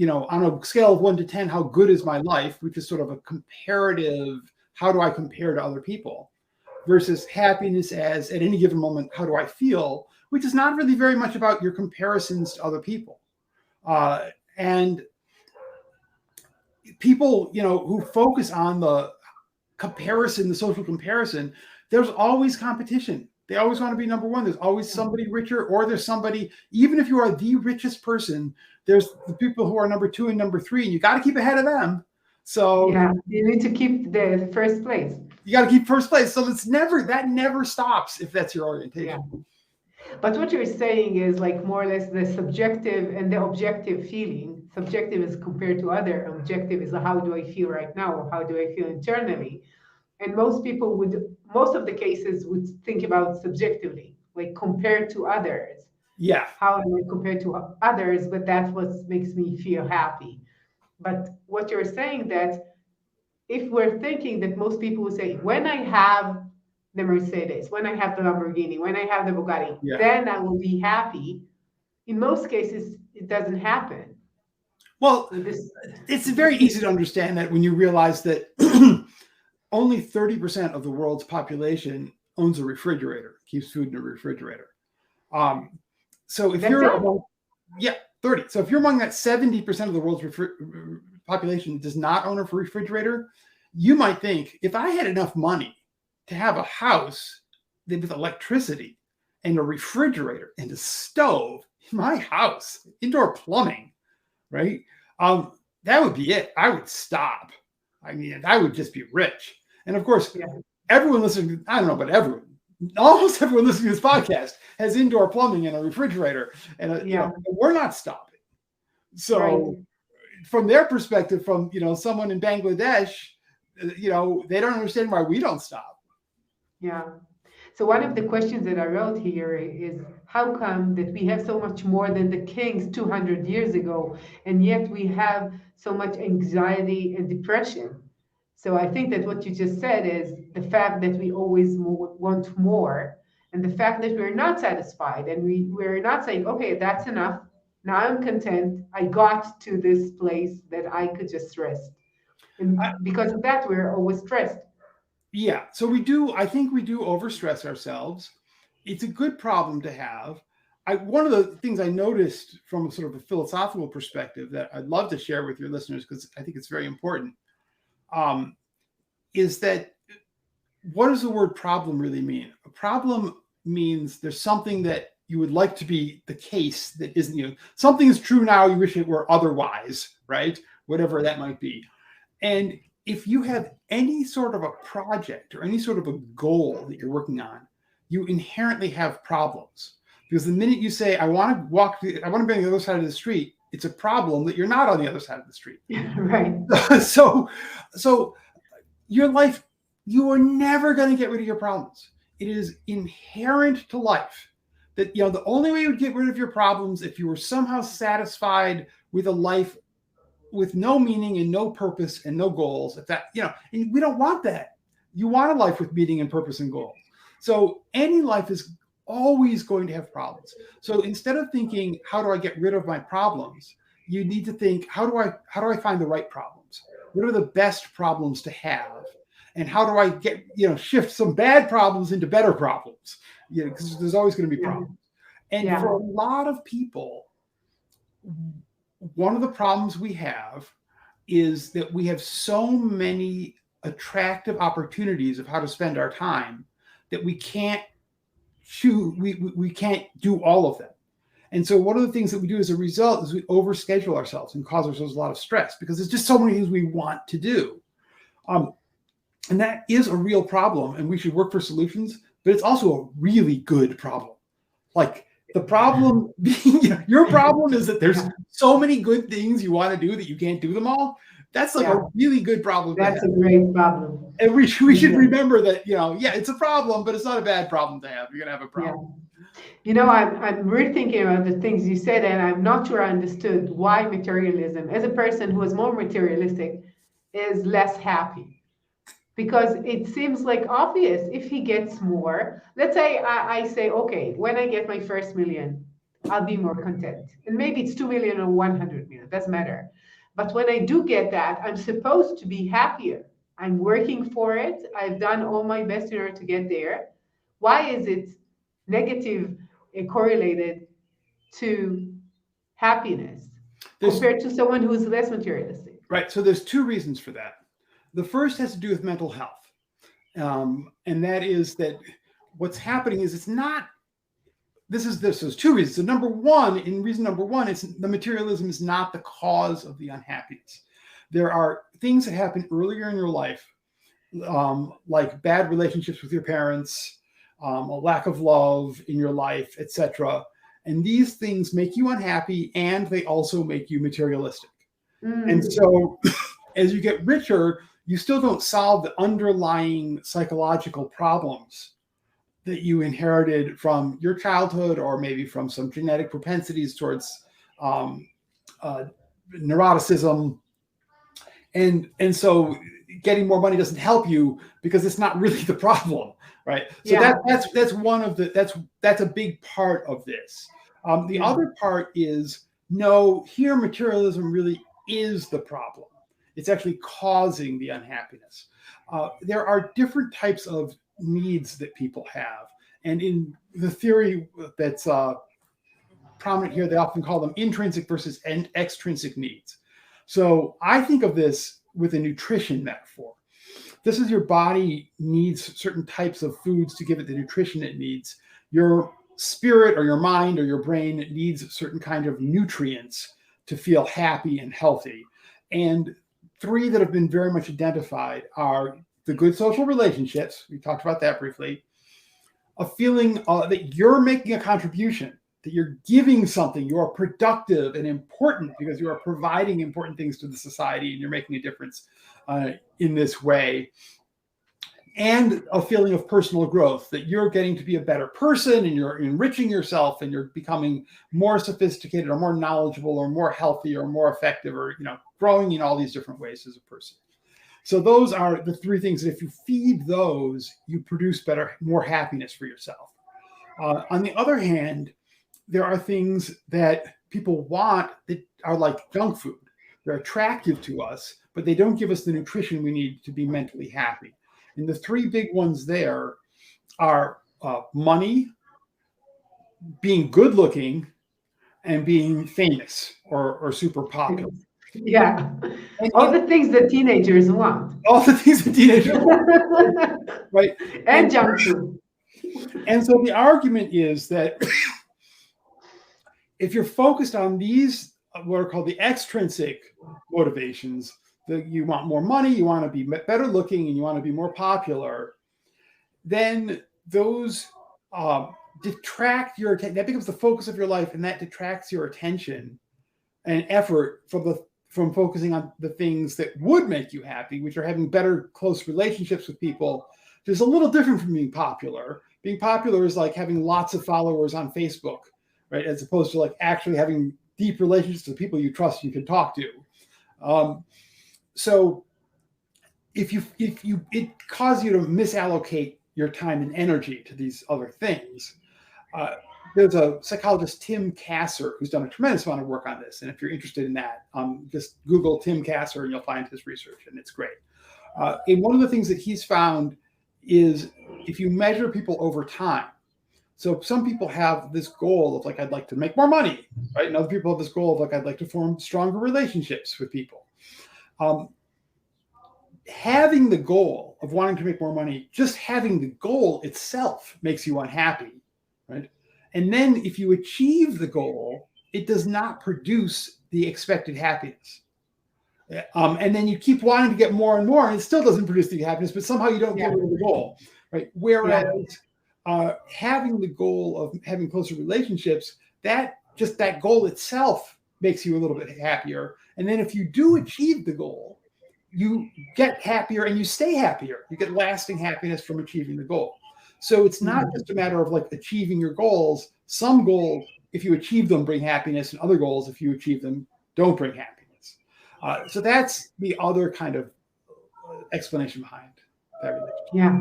on a scale of 1 to 10, how good is my life, which is sort of a comparative, how do I compare to other people, versus happiness as at any given moment, how do I feel, which is not really very much about your comparisons to other people. And people, who focus on the comparison, the social comparison, there's always competition. They always want to be number one. There's always somebody richer, or there's somebody, even if you are the richest person, there's the people who are number 2 and number 3, and you got to keep ahead of them. So you need to keep the first place. You got to keep first place. So that never stops if that's your orientation. But what you're saying is like more or less the subjective and the objective feeling. Subjective is compared to other. Objective is how do I feel right now, or how do I feel internally. And most people would, most of the cases would think about subjectively, like compared to others. Yeah. How am I compared to others? But that's what makes me feel happy. But what you're saying that if we're thinking that most people would say, when I have the Mercedes, when I have the Lamborghini, when I have the Bugatti, Yeah. then I will be happy. In most cases, it doesn't happen. Well, So this, it's very easy to understand that when you realize that only 30% of the world's population owns a refrigerator, keeps food in a refrigerator. So if that's you're it. among, yeah, 30. So if you're among that 70% of the world's population does not own a refrigerator, you might think, if I had enough money to have a house with electricity and a refrigerator and a stove in my house, indoor plumbing, right? That would be it. I would stop. I mean, I would just be rich. And of course, Yeah. everyone listening, I don't know, but everyone, almost everyone listening to this podcast has indoor plumbing and a refrigerator, and Yeah. we're not stopping. So Right. from their perspective, from someone in Bangladesh, they don't understand why we don't stop. Yeah. So one of the questions that I wrote here is how come that we have so much more than the kings 200 years ago, and yet we have so much anxiety and depression? So I think that what you just said is the fact that we always want more, and the fact that we're not satisfied, and we're not saying, okay, that's enough. Now I'm content. I got to this place that I could just rest. And because of that, we're always stressed. Yeah. So I think we do overstress ourselves. It's a good problem to have. One of the things I noticed from sort of a philosophical perspective that I'd love to share with your listeners, because I think it's very important, is that what does the word problem really mean? A problem means there's something that you would like to be the case that isn't, something is true now, you wish it were otherwise, right? Whatever that might be. And if you have any sort of a project or any sort of a goal that you're working on, you inherently have problems. Because the minute you say, I want to be on the other side of the street, it's a problem that you're not on the other side of the street. Right. So your life, you are never going to get rid of your problems. It is inherent to life that, the only way you would get rid of your problems if you were somehow satisfied with a life with no meaning and no purpose and no goals. If that, and we don't want that. You want a life with meaning and purpose and goals. So any life is always going to have problems. So instead of thinking, how do I get rid of my problems? You need to think, how do I find the right problems? What are the best problems to have? And how do I get, shift some bad problems into better problems? Because there's always going to be problems. And for a lot of people, one of the problems we have is that we have so many attractive opportunities of how to spend our time that we can't choose, we can't do all of them. And so one of the things that we do as a result is we overschedule ourselves and cause ourselves a lot of stress because there's just so many things we want to do. And that is a real problem, and we should work for solutions, but it's also a really good problem. Like, the problem, your problem is that there's so many good things you want to do that you can't do them all. That's like a really good problem. That's a great problem. And we should remember that, it's a problem, but it's not a bad problem to have. You're going to have a problem. I'm rethinking about the things you said, and I'm not sure I understood why materialism, as a person who is more materialistic, is less happy. Because it seems like obvious if he gets more. Let's say I say, okay, when I get my first million, I'll be more content. And maybe it's 2 million or 100 million, doesn't matter. But when I do get that, I'm supposed to be happier. I'm working for it. I've done all my best in order to get there. Why is it negative correlated to happiness compared to someone who's less materialistic? Right. So there's two reasons for that. The first has to do with mental health. And that is that what's happening is there's two reasons. So reason number one is the materialism is not the cause of the unhappiness. There are things that happen earlier in your life, like bad relationships with your parents, a lack of love in your life, etc. And these things make you unhappy, and they also make you materialistic. And Mm. so as you get richer, you still don't solve the underlying psychological problems that you inherited from your childhood, or maybe from some genetic propensities towards um, uh, neuroticism. And so getting more money doesn't help you because it's not really the problem, right? So Yeah. that's one of the that's a big part of this. The Yeah. other part is, no, here materialism really is the problem. It's actually causing the unhappiness. There are different types of needs that people have, and in the theory that's prominent here, they often call them intrinsic versus extrinsic needs. So I think of this with a nutrition metaphor. This is your body needs certain types of foods to give it the nutrition it needs. Your spirit or your mind or your brain needs certain kind of nutrients to feel happy and healthy. And three that have been very much identified are the good social relationships. We talked about that briefly. A feeling that you're making a contribution, that you're giving something, you're productive and important because you are providing important things to the society and you're making a difference in this way. And a feeling of personal growth, that you're getting to be a better person and you're enriching yourself and you're becoming more sophisticated or more knowledgeable or more healthy or more effective, or growing in all these different ways as a person. So those are the three things that if you feed those, you produce better, more happiness for yourself. On the other hand, there are things that people want that are like junk food. They're attractive to us, but they don't give us the nutrition we need to be mentally happy. And the three big ones there are money, being good looking, and being famous or super popular. Yeah. All And the things that teenagers want. all the things that teenagers want, right? And And junk food. And so the argument is that if you're focused on these, what are called the extrinsic motivations, that you want more money, you want to be better looking, and you want to be more popular, then those detract your attention. That becomes the focus of your life, and that detracts your attention and effort from focusing on the things that would make you happy, which are having better, close relationships with people. Which is a little different from being popular. Being popular is like having lots of followers on Facebook, right? As opposed to like actually having deep relationships with people you trust you can talk to. So if it causes you to misallocate your time and energy to these other things. There's a psychologist, Tim Kasser, who's done a tremendous amount of work on this. And if you're interested in that, just Google Tim Kasser and you'll find his research, and it's great. And one of the things that he's found is if you measure people over time. So some people have this goal of like, I'd like to make more money, right? And other people have this goal of like, I'd like to form stronger relationships with people. Having the goal of wanting to make more money, just having the goal itself makes you unhappy, right? And then if you achieve the goal, it does not produce the expected happiness. And then you keep wanting to get more and more, and it still doesn't produce the happiness, but somehow you don't get rid of the goal, right? Whereas having the goal of having closer relationships, that goal itself makes you a little bit happier. And then if you do achieve the goal, you get happier and you stay happier. You get lasting happiness from achieving the goal. So it's not just a matter of like achieving your goals. Some goals, if you achieve them, bring happiness, and other goals, if you achieve them, don't bring happiness. So that's the other kind of explanation behind that relationship. Yeah.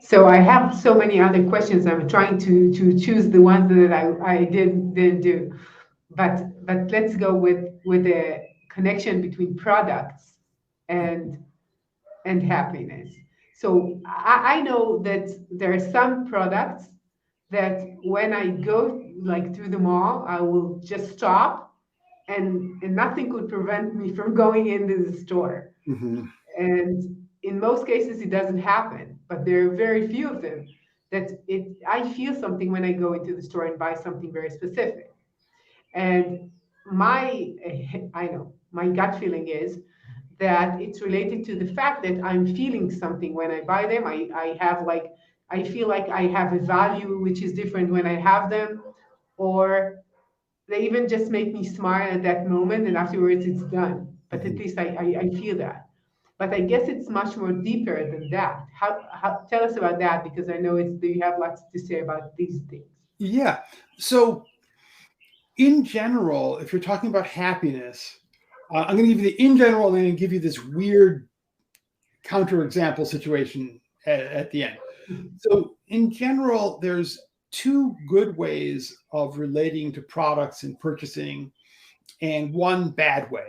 So I have so many other questions. I'm trying to choose the ones that I didn't do. But let's go with the connection between products and happiness. So I know that there are some products that when I go like through the mall, I will just stop, and nothing could prevent me from going into the store. Mm-hmm. And in most cases, it doesn't happen, but there are very few of them that I feel something when I go into the store and buy something very specific. And my, I know, my gut feeling is that it's related to the fact that I'm feeling something when I buy them. I have like I feel like I have a value which is different when I have them, or they even just make me smile at that moment and afterwards it's done. But at Mhm. least I feel that. But I guess it's much more deeper than that. Tell us about that because I know it's you have lots to say about these things. Yeah. So in general, if you're talking about happiness, I'm going to give you the in general, and then I'm going to give you this weird counterexample situation at the end. So in general, there's two good ways of relating to products and purchasing, and one bad way.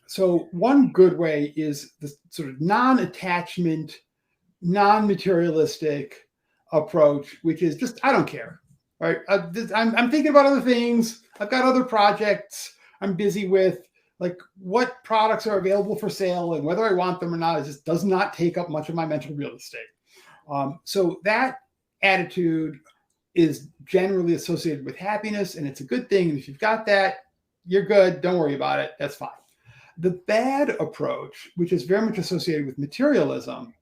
So one good way is the sort of non-attachment, non-materialistic approach, which is just I don't care, right? I'm thinking about other things. I've got other projects I'm busy with. Like what products are available for sale and whether I want them or not, it just does not take up much of my mental real estate. So that attitude is generally associated with happiness, and it's a good thing. And if you've got that, you're good. Don't worry about it. That's fine. The bad approach, which is very much associated with materialism,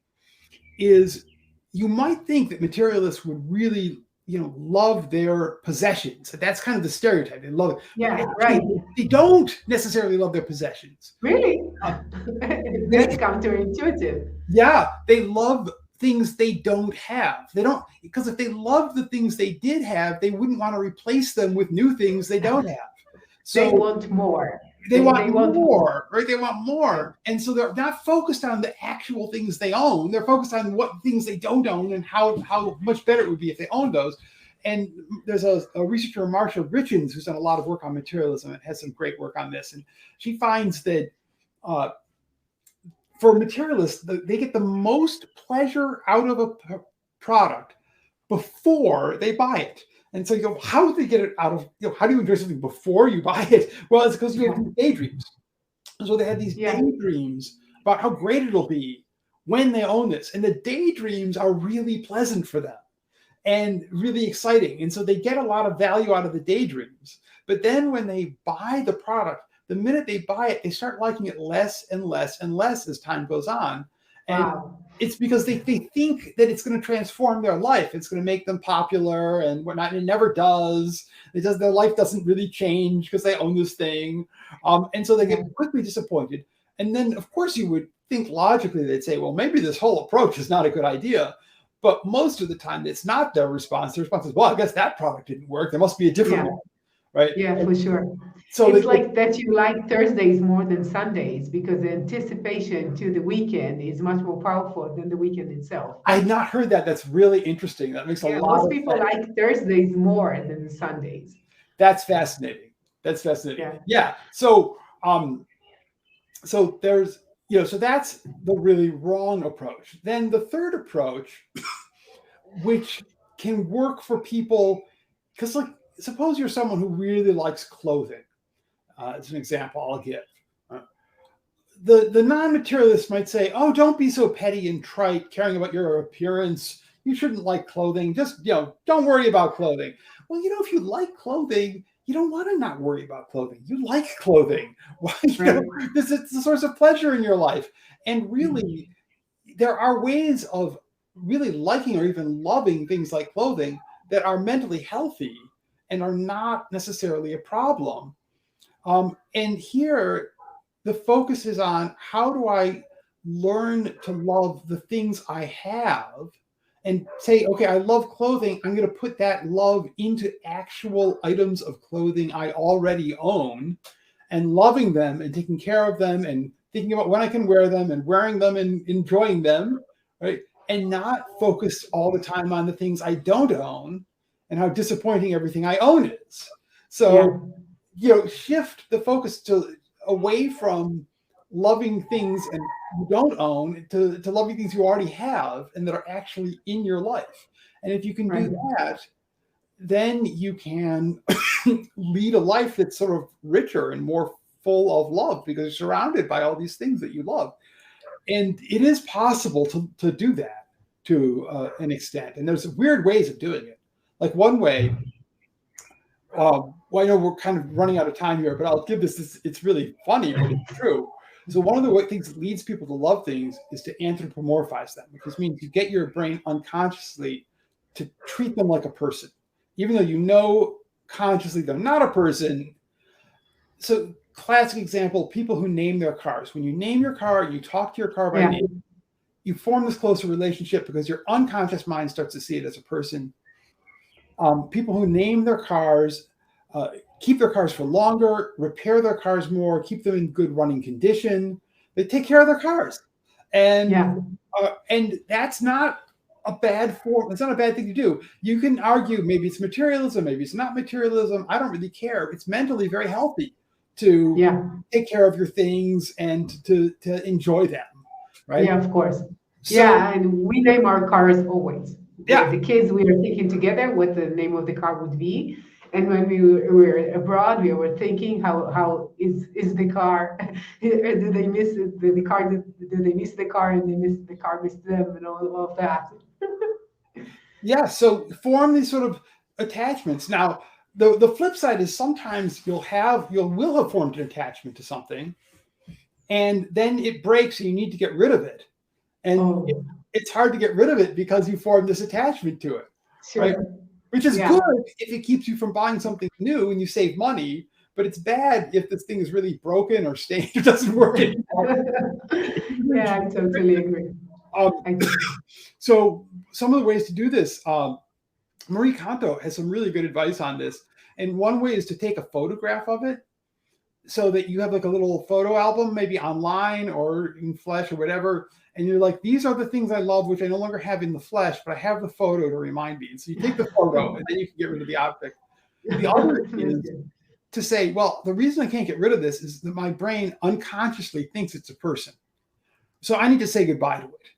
is you might think that materialists would really, love their possessions. That's kind of the stereotype. They love it, but Yeah, actually right. they don't necessarily love their possessions. Really? Uh, That's they, counterintuitive. yeah, they love things they don't have. They don't because if they loved the things they did have, they wouldn't want to replace them with new things they don't have. They So want more. they They want want more. more, right? They want Yeah. more. And so they're not focused on the actual things they own. They're focused on what things they don't own and how much better it would be if they owned those. And there's a researcher, Marsha Richins, who's done a lot of work on materialism and has some great work on this. And she finds that uh, for materialists, they get the most pleasure out of a product before they buy it. And so you go, how do they get it out of, how do you enjoy something before you buy it? Well, it's because you have Yeah. these daydreams. So they have these Yeah. daydreams about how great it'll be when they own this. And the daydreams are really pleasant for them and really exciting. And so they get a lot of value out of the daydreams. But then when they buy the product, the minute they buy it, they start liking it less and less and less as time goes on. And Wow. it's because they think that it's going to transform their life. It's going to make them popular and whatnot. It never does. It does. Their life doesn't really change because they own this thing. And so they Yeah. get quickly disappointed. And then, of course, you would think logically, they'd say, well, maybe this whole approach is not a good idea. But most of the time, it's not their response. Their response is, well, I guess that product didn't work. There must be a different Yeah. one, right? Yeah, for sure. So It's like that you like Thursdays more than Sundays because the anticipation to the weekend is much more powerful than the weekend itself. I had not heard that. That's really interesting. That makes a Yeah, lot most of people sense. like Thursdays more than Sundays. That's fascinating. That's fascinating. Yeah. Yeah. So there's so that's the really wrong approach. Then the third approach, which can work for people, because like suppose you're someone who really likes clothing. As an example, I'll give. Uh, the non-materialist might say, "Oh, don't be so petty and trite, caring about your appearance. You shouldn't like clothing. Just don't worry about clothing." Well, if you like clothing, you don't want to not worry about clothing. You like clothing. Why? Right. This is a source of pleasure in your life. And really, there are ways of really liking or even loving things like clothing that are mentally healthy and are not necessarily a problem. And here, the focus is on how do I learn to love the things I have and say, okay, I love clothing. I'm going to put that love into actual items of clothing I already own and loving them and taking care of them and thinking about when I can wear them and wearing them and enjoying them, right? And not focused all the time on the things I don't own and how disappointing everything I own is. Yeah. So shift the focus to away from loving things and you don't own to loving things you already have and that are actually in your life. And if you can Right. do that, then you can lead a life that's sort of richer and more full of love because you're surrounded by all these things that you love. And it is possible to do that to an extent. And there's weird ways of doing it. Like one way, well, I know we're kind of running out of time here, but I'll give this. It's really funny, but it's true. So one of the things that leads people to love things is to anthropomorphize them, which just means you get your brain unconsciously to treat them like a person, even though you know consciously they're not a person. So classic example, people who name their cars. When you name your car, you talk to your car by name, you form this closer relationship because your unconscious mind starts to see it as a person. People who name their cars keep their cars for longer, repair their cars more, keep them in good running condition. They take care of their cars, and that's not a bad form. It's not a bad thing to do. You can argue maybe it's materialism, maybe it's not materialism. I don't really care. It's mentally very healthy to take care of your things and to enjoy them, right? Yeah, of course. So, and we name our cars always. The kids, we are thinking together what the name of the car would be. And when we were abroad, we were thinking how is the car? Do they miss the car? Do they miss the car and they miss the car miss them and all of that? So form these sort of attachments. Now, the flip side is sometimes will have formed an attachment to something, and then it breaks and you need to get rid of it. And it's hard to get rid of it because you formed this attachment to it, right? Which is good if it keeps you from buying something new and you save money, but it's bad if this thing is really broken or stained or doesn't work anymore. I totally agree. So some of the ways to do this, Marie Kondo has some really good advice on this. And one way is to take a photograph of it so that you have like a little photo album, maybe online or in flesh or whatever. And you're like, these are the things I love, which I no longer have in the flesh, but I have the photo to remind me. And so you take the photo and then you can get rid of the object. The other is to say, well, the reason I can't get rid of this is that my brain unconsciously thinks it's a person. So I need to say goodbye to it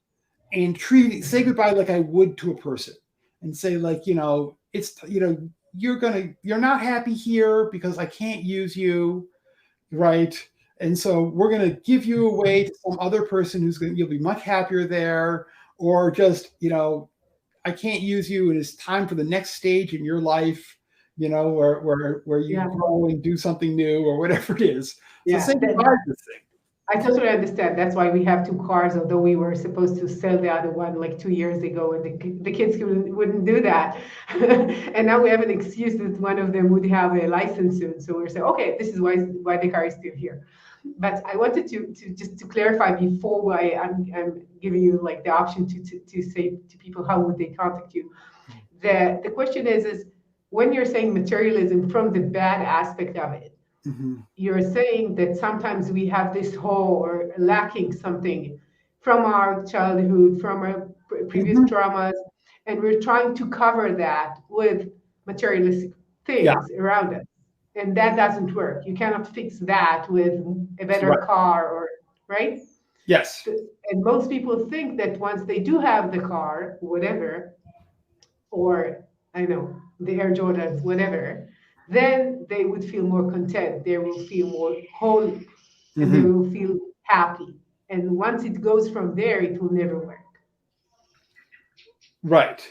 and say goodbye like I would to a person and say like, you're not happy here because I can't use you. Right. And so we're going to give you away to some other person you'll be much happier there, or just, I can't use you and it's time for the next stage in your life, where you grow and do something new or whatever it is. So say goodbye to this thing. I totally understand. That's why we have 2 cars, although we were supposed to sell the other one like 2 years ago, and the kids wouldn't do that. And now we have an excuse that one of them would have a license soon. So we're saying, okay, this is why the car is still here. But I wanted to just to clarify before I'm giving you like the option to say to people how would they contact you. The question is when you're saying materialism from the bad aspect of it, you're saying that sometimes we have this hole or lacking something from our childhood, from our previous traumas, and we're trying to cover that with materialistic things around us. And that doesn't work. You cannot fix that with a better car or, right? Yes. And most people think that once they do have the car, whatever, or I know, the Air Jordans, whatever, then they would feel more content. They will feel more whole, and they will feel happy. And once it goes from there, it will never work. Right.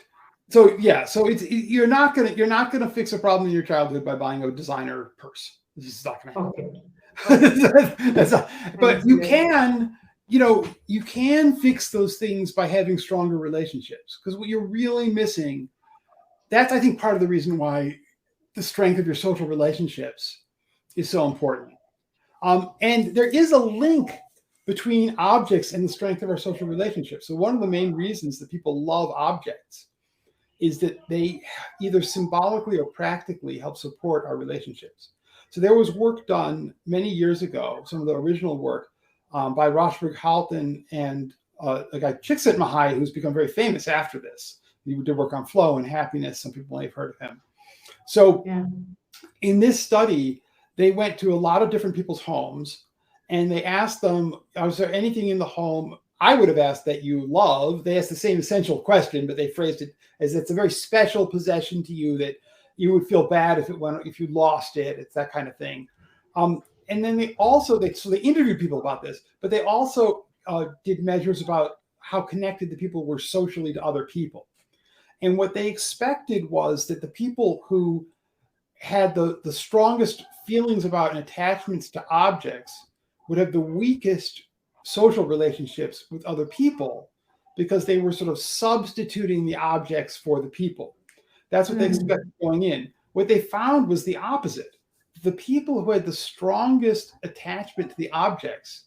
So you're not gonna fix a problem in your childhood by buying a designer purse. This is not gonna happen. Okay. But you can, you can fix those things by having stronger relationships. Because what you're really missing, that's I think part of the reason why the strength of your social relationships is so important. And there is a link between objects and the strength of our social relationships. So one of the main reasons that people love objects is that they either symbolically or practically help support our relationships. So there was work done many years ago, some of the original work by Rosberg Halton and a guy Csikszentmihalyi, who's become very famous after this. He did work on flow and happiness. Some people may have heard of him. So in this study, they went to a lot of different people's homes and they asked them, is there anything in the home I would have asked that you love? They asked the same essential question, but they phrased it as it's a very special possession to you that you would feel bad if you lost it. It's that kind of thing. And then they interviewed people about this, but they also did measures about how connected the people were socially to other people. And what they expected was that the people who had the strongest feelings about and attachments to objects would have the weakest social relationships with other people because they were sort of substituting the objects for the people. That's what they expected going in. What they found was the opposite. The people who had the strongest attachment to the objects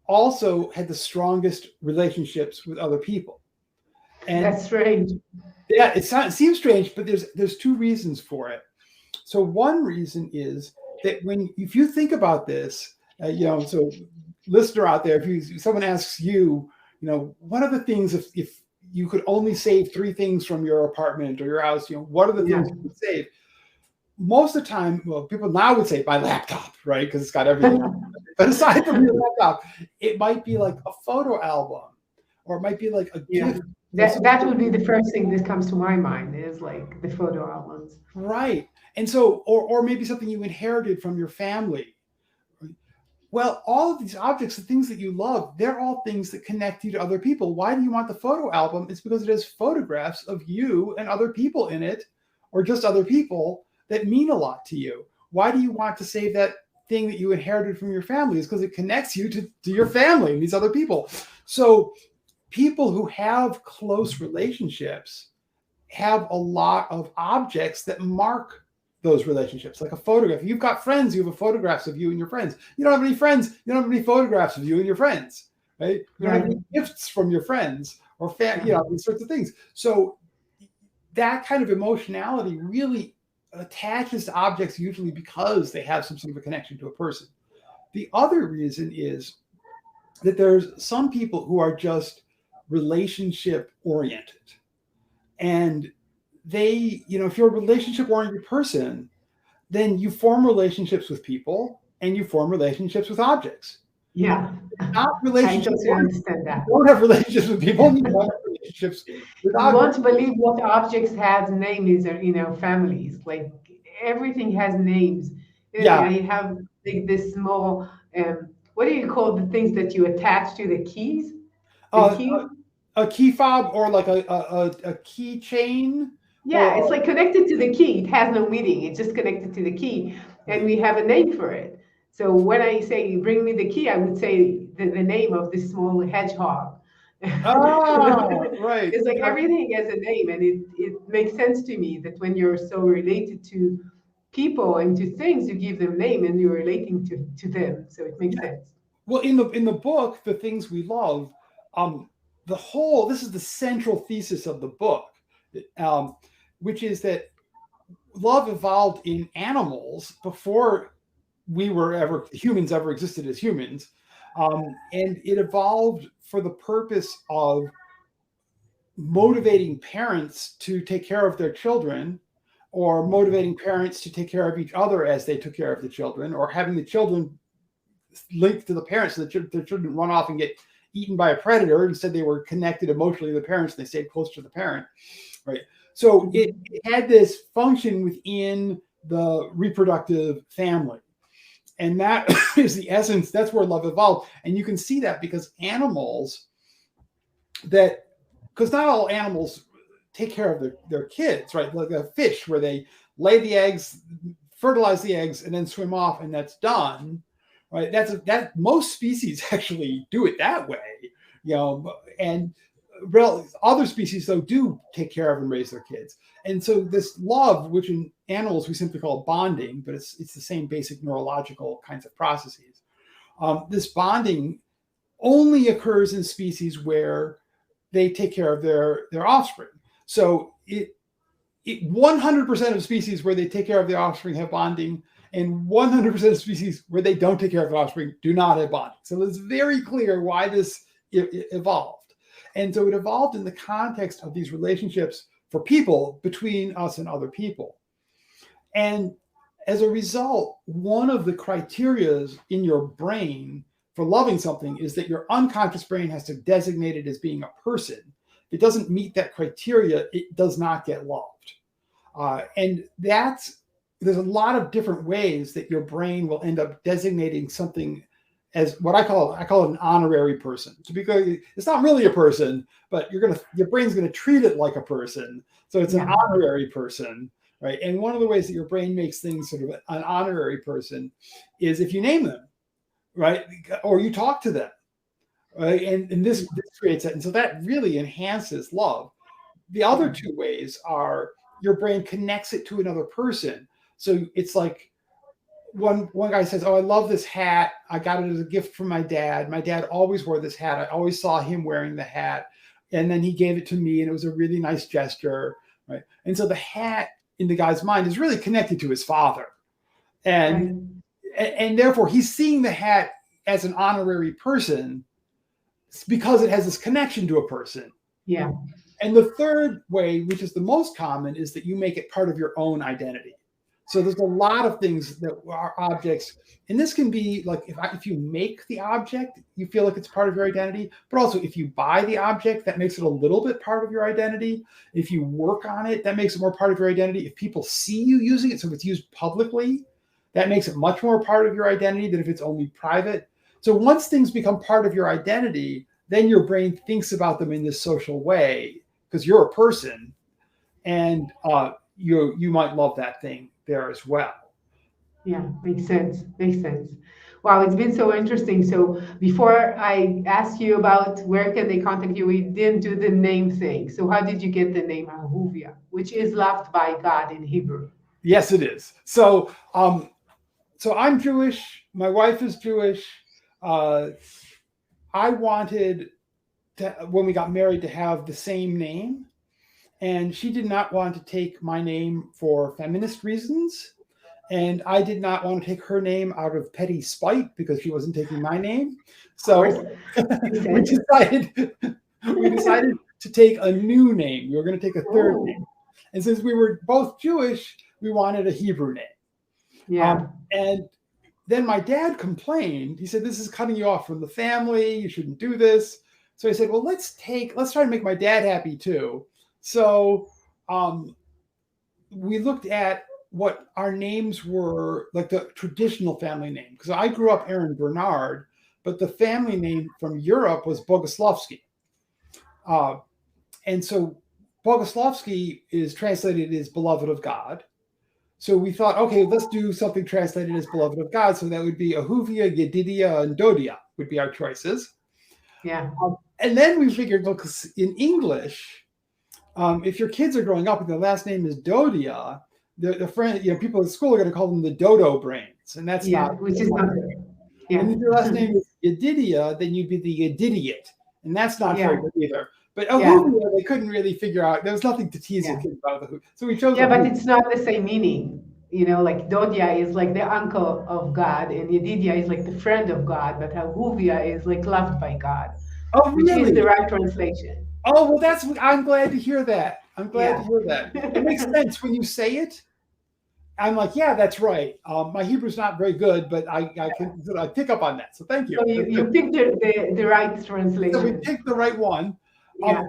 also had the strongest relationships with other people. And that's strange. yeah, it seems strange, but there's two reasons for it. So one reason is that if you think about this, so listener out there, if someone asks you, what are the things if you could only save 3 things from your apartment or your house, what are the things you would save? Most of the time, well, people now would say my laptop, right? Because it's got everything. But aside from your laptop, it might be like a photo album, or it might be like a gift. That would be the first thing that comes to my mind is like the photo albums. Right. And so, or maybe something you inherited from your family. Well, all of these objects, the things that you love, they're all things that connect you to other people. Why do you want the photo album? It's because it has photographs of you and other people in it, or just other people that mean a lot to you. Why do you want to save that thing that you inherited from your family? It's because it connects you to your family and these other people. So people who have close relationships have a lot of objects that mark those relationships, like a photograph. You've got friends, you have photographs of you and your friends. You don't have any friends, you don't have any photographs of you and your friends, right? You don't have any gifts from your friends or these sorts of things. So that kind of emotionality really attaches to objects, usually because they have some sort of a connection to a person. The other reason is that there's some people who are just relationship oriented. And they, if you're a relationship oriented person, then you form relationships with people and you form relationships with objects. Yeah. Not relationships. I totally understand that. You don't have relationships with people, and you don't have relationships with objects. You won't believe what objects has names, or families. Like everything has names. Yeah. I have like this small what do you call the things that you attach to the keys? The key? A key fob or like a keychain. Yeah, it's like connected to the key. It has no meaning. It's just connected to the key, and we have a name for it. So when I say bring me the key, I would say the name of this small hedgehog. Right. It's like everything has a name, and it makes sense to me that when you're so related to people and to things, you give them name and you're relating to them. So it makes sense. Well, in the book, The Things We Love, this is the central thesis of the book, which is that love evolved in animals before humans ever existed as humans. And it evolved for the purpose of motivating parents to take care of their children, or motivating parents to take care of each other as they took care of the children, or having the children linked to the parents so that their children run off and get eaten by a predator. Instead, they were connected emotionally to the parents and they stayed close to the parent, right? So it had this function within the reproductive family. And that is the essence. That's where love evolved. And you can see that because not all animals take care of their kids, right? Like a fish where they lay the eggs, fertilize the eggs, and then swim off, and that's done, right? That most species actually do it that way, and other species though do take care of and raise their kids. And so this love, which in animals we simply call bonding, but it's the same basic neurological kinds of processes. This bonding only occurs in species where they take care of their offspring. So 100% of species where they take care of their offspring have bonding, and 100% of species where they don't take care of their offspring do not have bonding. So it's very clear why this evolved. And so it evolved in the context of these relationships for people between us and other people. And as a result, one of the criteria in your brain for loving something is that your unconscious brain has to designate it as being a person. If it doesn't meet that criteria, it does not get loved. And there's a lot of different ways that your brain will end up designating something as what I call it an honorary person. So because it's not really a person, but your brain's going to treat it like a person. So it's an honorary person, right? And one of the ways that your brain makes things sort of an honorary person is if you name them. right? Or you talk to them, right? And this creates it. And so that really enhances love. The other two ways are your brain connects it to another person. So it's like one guy says, "Oh, I love this hat. I got it as a gift from my dad. My dad always wore this hat. I always saw him wearing the hat, and then he gave it to me, and it was a really nice gesture." Right? And so the hat in the guy's mind is really connected to his father, and Right. and therefore he's seeing the hat as an honorary person because it has this connection to a person. Yeah. And the third way, which is the most common, is that you make it part of your own identity. So there's a lot of things that are objects, and this can be like if you make the object, you feel like it's part of your identity. But also, if you buy the object, that makes it a little bit part of your identity. If you work on it, that makes it more part of your identity. If people see you using it, so if it's used publicly, that makes it much more part of your identity than if it's only private. So once things become part of your identity, then your brain thinks about them in this social way because you're a person, and you might love that thing there as well. Yeah, makes sense. Makes sense. Wow, it's been so interesting. So before I ask you about where can they contact you, we didn't do the name thing. So how did you get the name Ahuvia, which is loved by God in Hebrew? Yes, it is. So I'm Jewish. My wife is Jewish. Uh, I wanted to, when we got married, to have the same name, and she did not want to take my name for feminist reasons. And I did not want to take her name out of petty spite because she wasn't taking my name. Of course, So makes we sense. decided to take a new name. We were going to take a third Oh, name. And since we were both Jewish, we wanted a Hebrew name. yeah. And then my dad complained. He said, "This is cutting you off from the family. You shouldn't do this." So I said, "Well, let's try to make my dad happy too." So um, we looked at what our names were, like the traditional family name. Because I grew up Aaron Bernard, but the family name from Europe was Boguslavsky. Uh, and so Boguslavsky is translated as beloved of God. So we thought, okay, let's do something translated as beloved of God. So that would be Ahuvia, Yedidia, and Dodia would be our choices. Yeah. And then we figured, well, because in English, if your kids are growing up and their last name is Dodia, the friend, people at school are going to call them the dodo brains, and that's Yeah. not. Which is not Good. yeah. And if your last name is Yedidia, then you'd be the Yedidiot, and that's not very Yeah. good either. But Yeah. Ahuvia, they couldn't really figure out. There was nothing to tease the Yeah. kids about the so we chose Yeah, but Ahuvia. it's not the same meaning. Like Dodia is like the uncle of God, and Yedidia is like the friend of God, but Ahuvia is like loved by God, Oh, which is the really? right translation. Oh, well, I'm glad to hear that. I'm glad to Yeah. hear that. It makes sense when you say it. I'm like, yeah, that's right. My Hebrew's not very good, but I pick up on that. So thank you. So you picked the right So we translation. picked the right one. Yeah.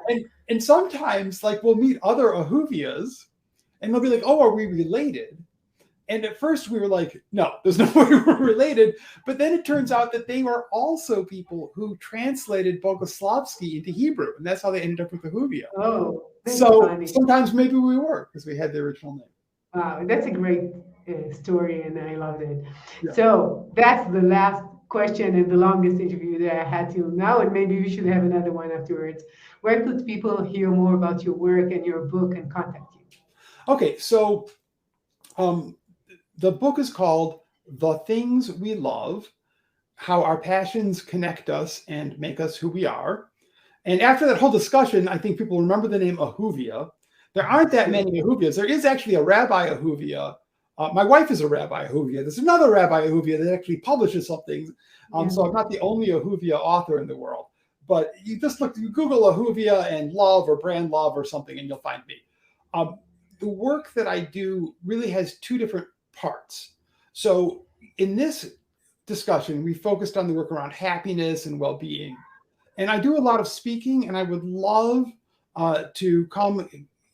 And sometimes, like, we'll meet other Ahuvias, and they'll be like, "Oh, are we related?" And at first, we were like, "No, there's no way we're related." But then it turns out that they were also people who translated Bogoslavsky into Hebrew, and that's how they ended up with Ahuvia. Oh, that's So funny. sometimes maybe we were because we had the original name. Wow, that's a great story, and I loved it. Yeah. So that's the last question and the longest interview that I had till now, and maybe we should have another one afterwards. Where could people hear more about your work and your book and contact you? Okay, so the book is called "The Things We Love: How Our Passions Connect Us and Make Us Who We Are." And after that whole discussion, I think people remember the name Ahuvia. There aren't that many Ahuvias. There is actually a Rabbi Ahuvia. My wife is a Rabbi Ahuvia. There's another Rabbi Ahuvia that actually publishes something. So I'm not the only Ahuvia author in the world. But you Google Ahuvia and love or brand love or something, and you'll find me. The work that I do really has two different parts. So in this discussion, we focused on the work around happiness and well-being. And I do a lot of speaking, and I would love to come.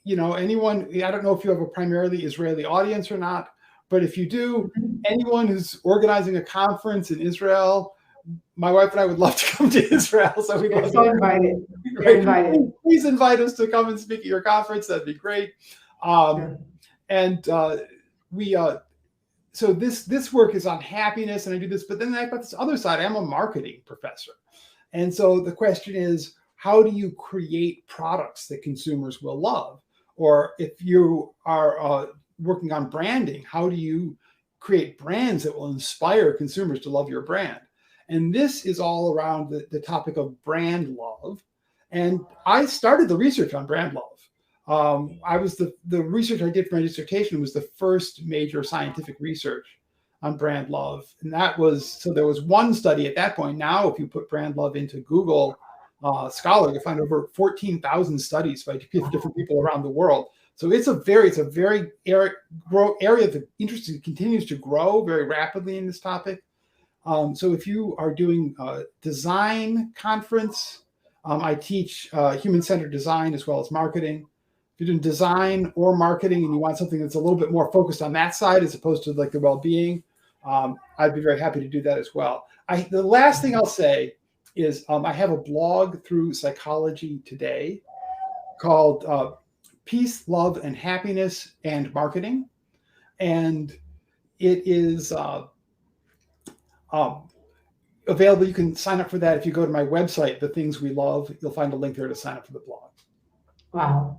Anyone, I don't know if you have a primarily Israeli audience or not, but if you do, anyone who's organizing a conference in Israel, my wife and I would love to come to Israel. So we'd love So to. invited. Right. Invited. Please invite us to come and speak at your conference. That'd be great. Sure. And we so this work is on happiness, and I do this, but then I've got this other side. I'm a marketing professor. And so the question is, how do you create products that consumers will love? Or if you are working on branding, how do you create brands that will inspire consumers to love your brand? And this is all around the topic of brand love. And I started the research on brand love. I was the research I did for my dissertation was the first major scientific research on brand love. And that was, so there was one study at that point. Now, if you put brand love into Google Scholar, you'll find over 14,000 studies by different people around the world. So it's a very area that interesting, continues to grow very rapidly in this topic. So if you are doing a design conference, I teach human-centered design as well as marketing. If you're doing design or marketing and you want something that's a little bit more focused on that side as opposed to like the well-being, I'd be very happy to do that as well. The last thing I'll say is I have a blog through Psychology Today called Peace, Love, and Happiness and Marketing. And it is available. You can sign up for that if you go to my website, The Things We Love. You'll find a link there to sign up for the blog. Wow.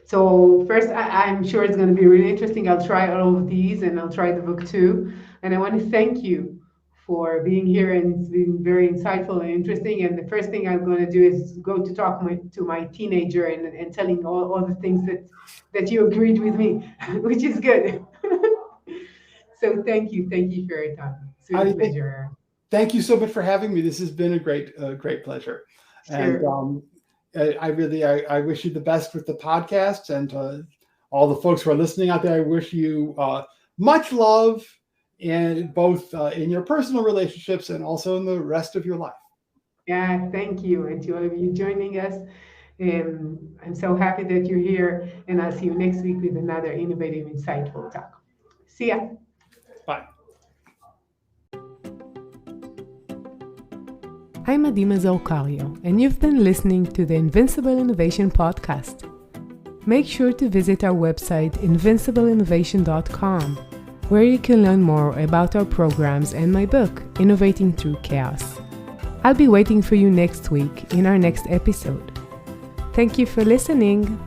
So first, I'm sure it's going to be really interesting. I'll try all of these, and I'll try the book too. And I want to thank you for being here, and it's been very insightful and interesting. And the first thing I'm going to do is go to talk to my teenager and telling all the things that you agreed with me, which is good. So thank you for your time. It's been a pleasure. Thank you so much for having me. This has been a great pleasure. Sure. And I wish you the best with the podcast, and all the folks who are listening out there, I wish you much love in both in your personal relationships and also in the rest of your life. Yeah, thank you. And to all of you joining us, I'm so happy that you're here, and I'll see you next week with another innovative, insightful talk. See ya. Bye. I'm Mazor Kario, and you've been listening to the Invincible Innovation Podcast. Make sure to visit our website, invincibleinnovation.com, where you can learn more about our programs and my book, Innovating Through Chaos. I'll be waiting for you next week in our next episode. Thank you for listening.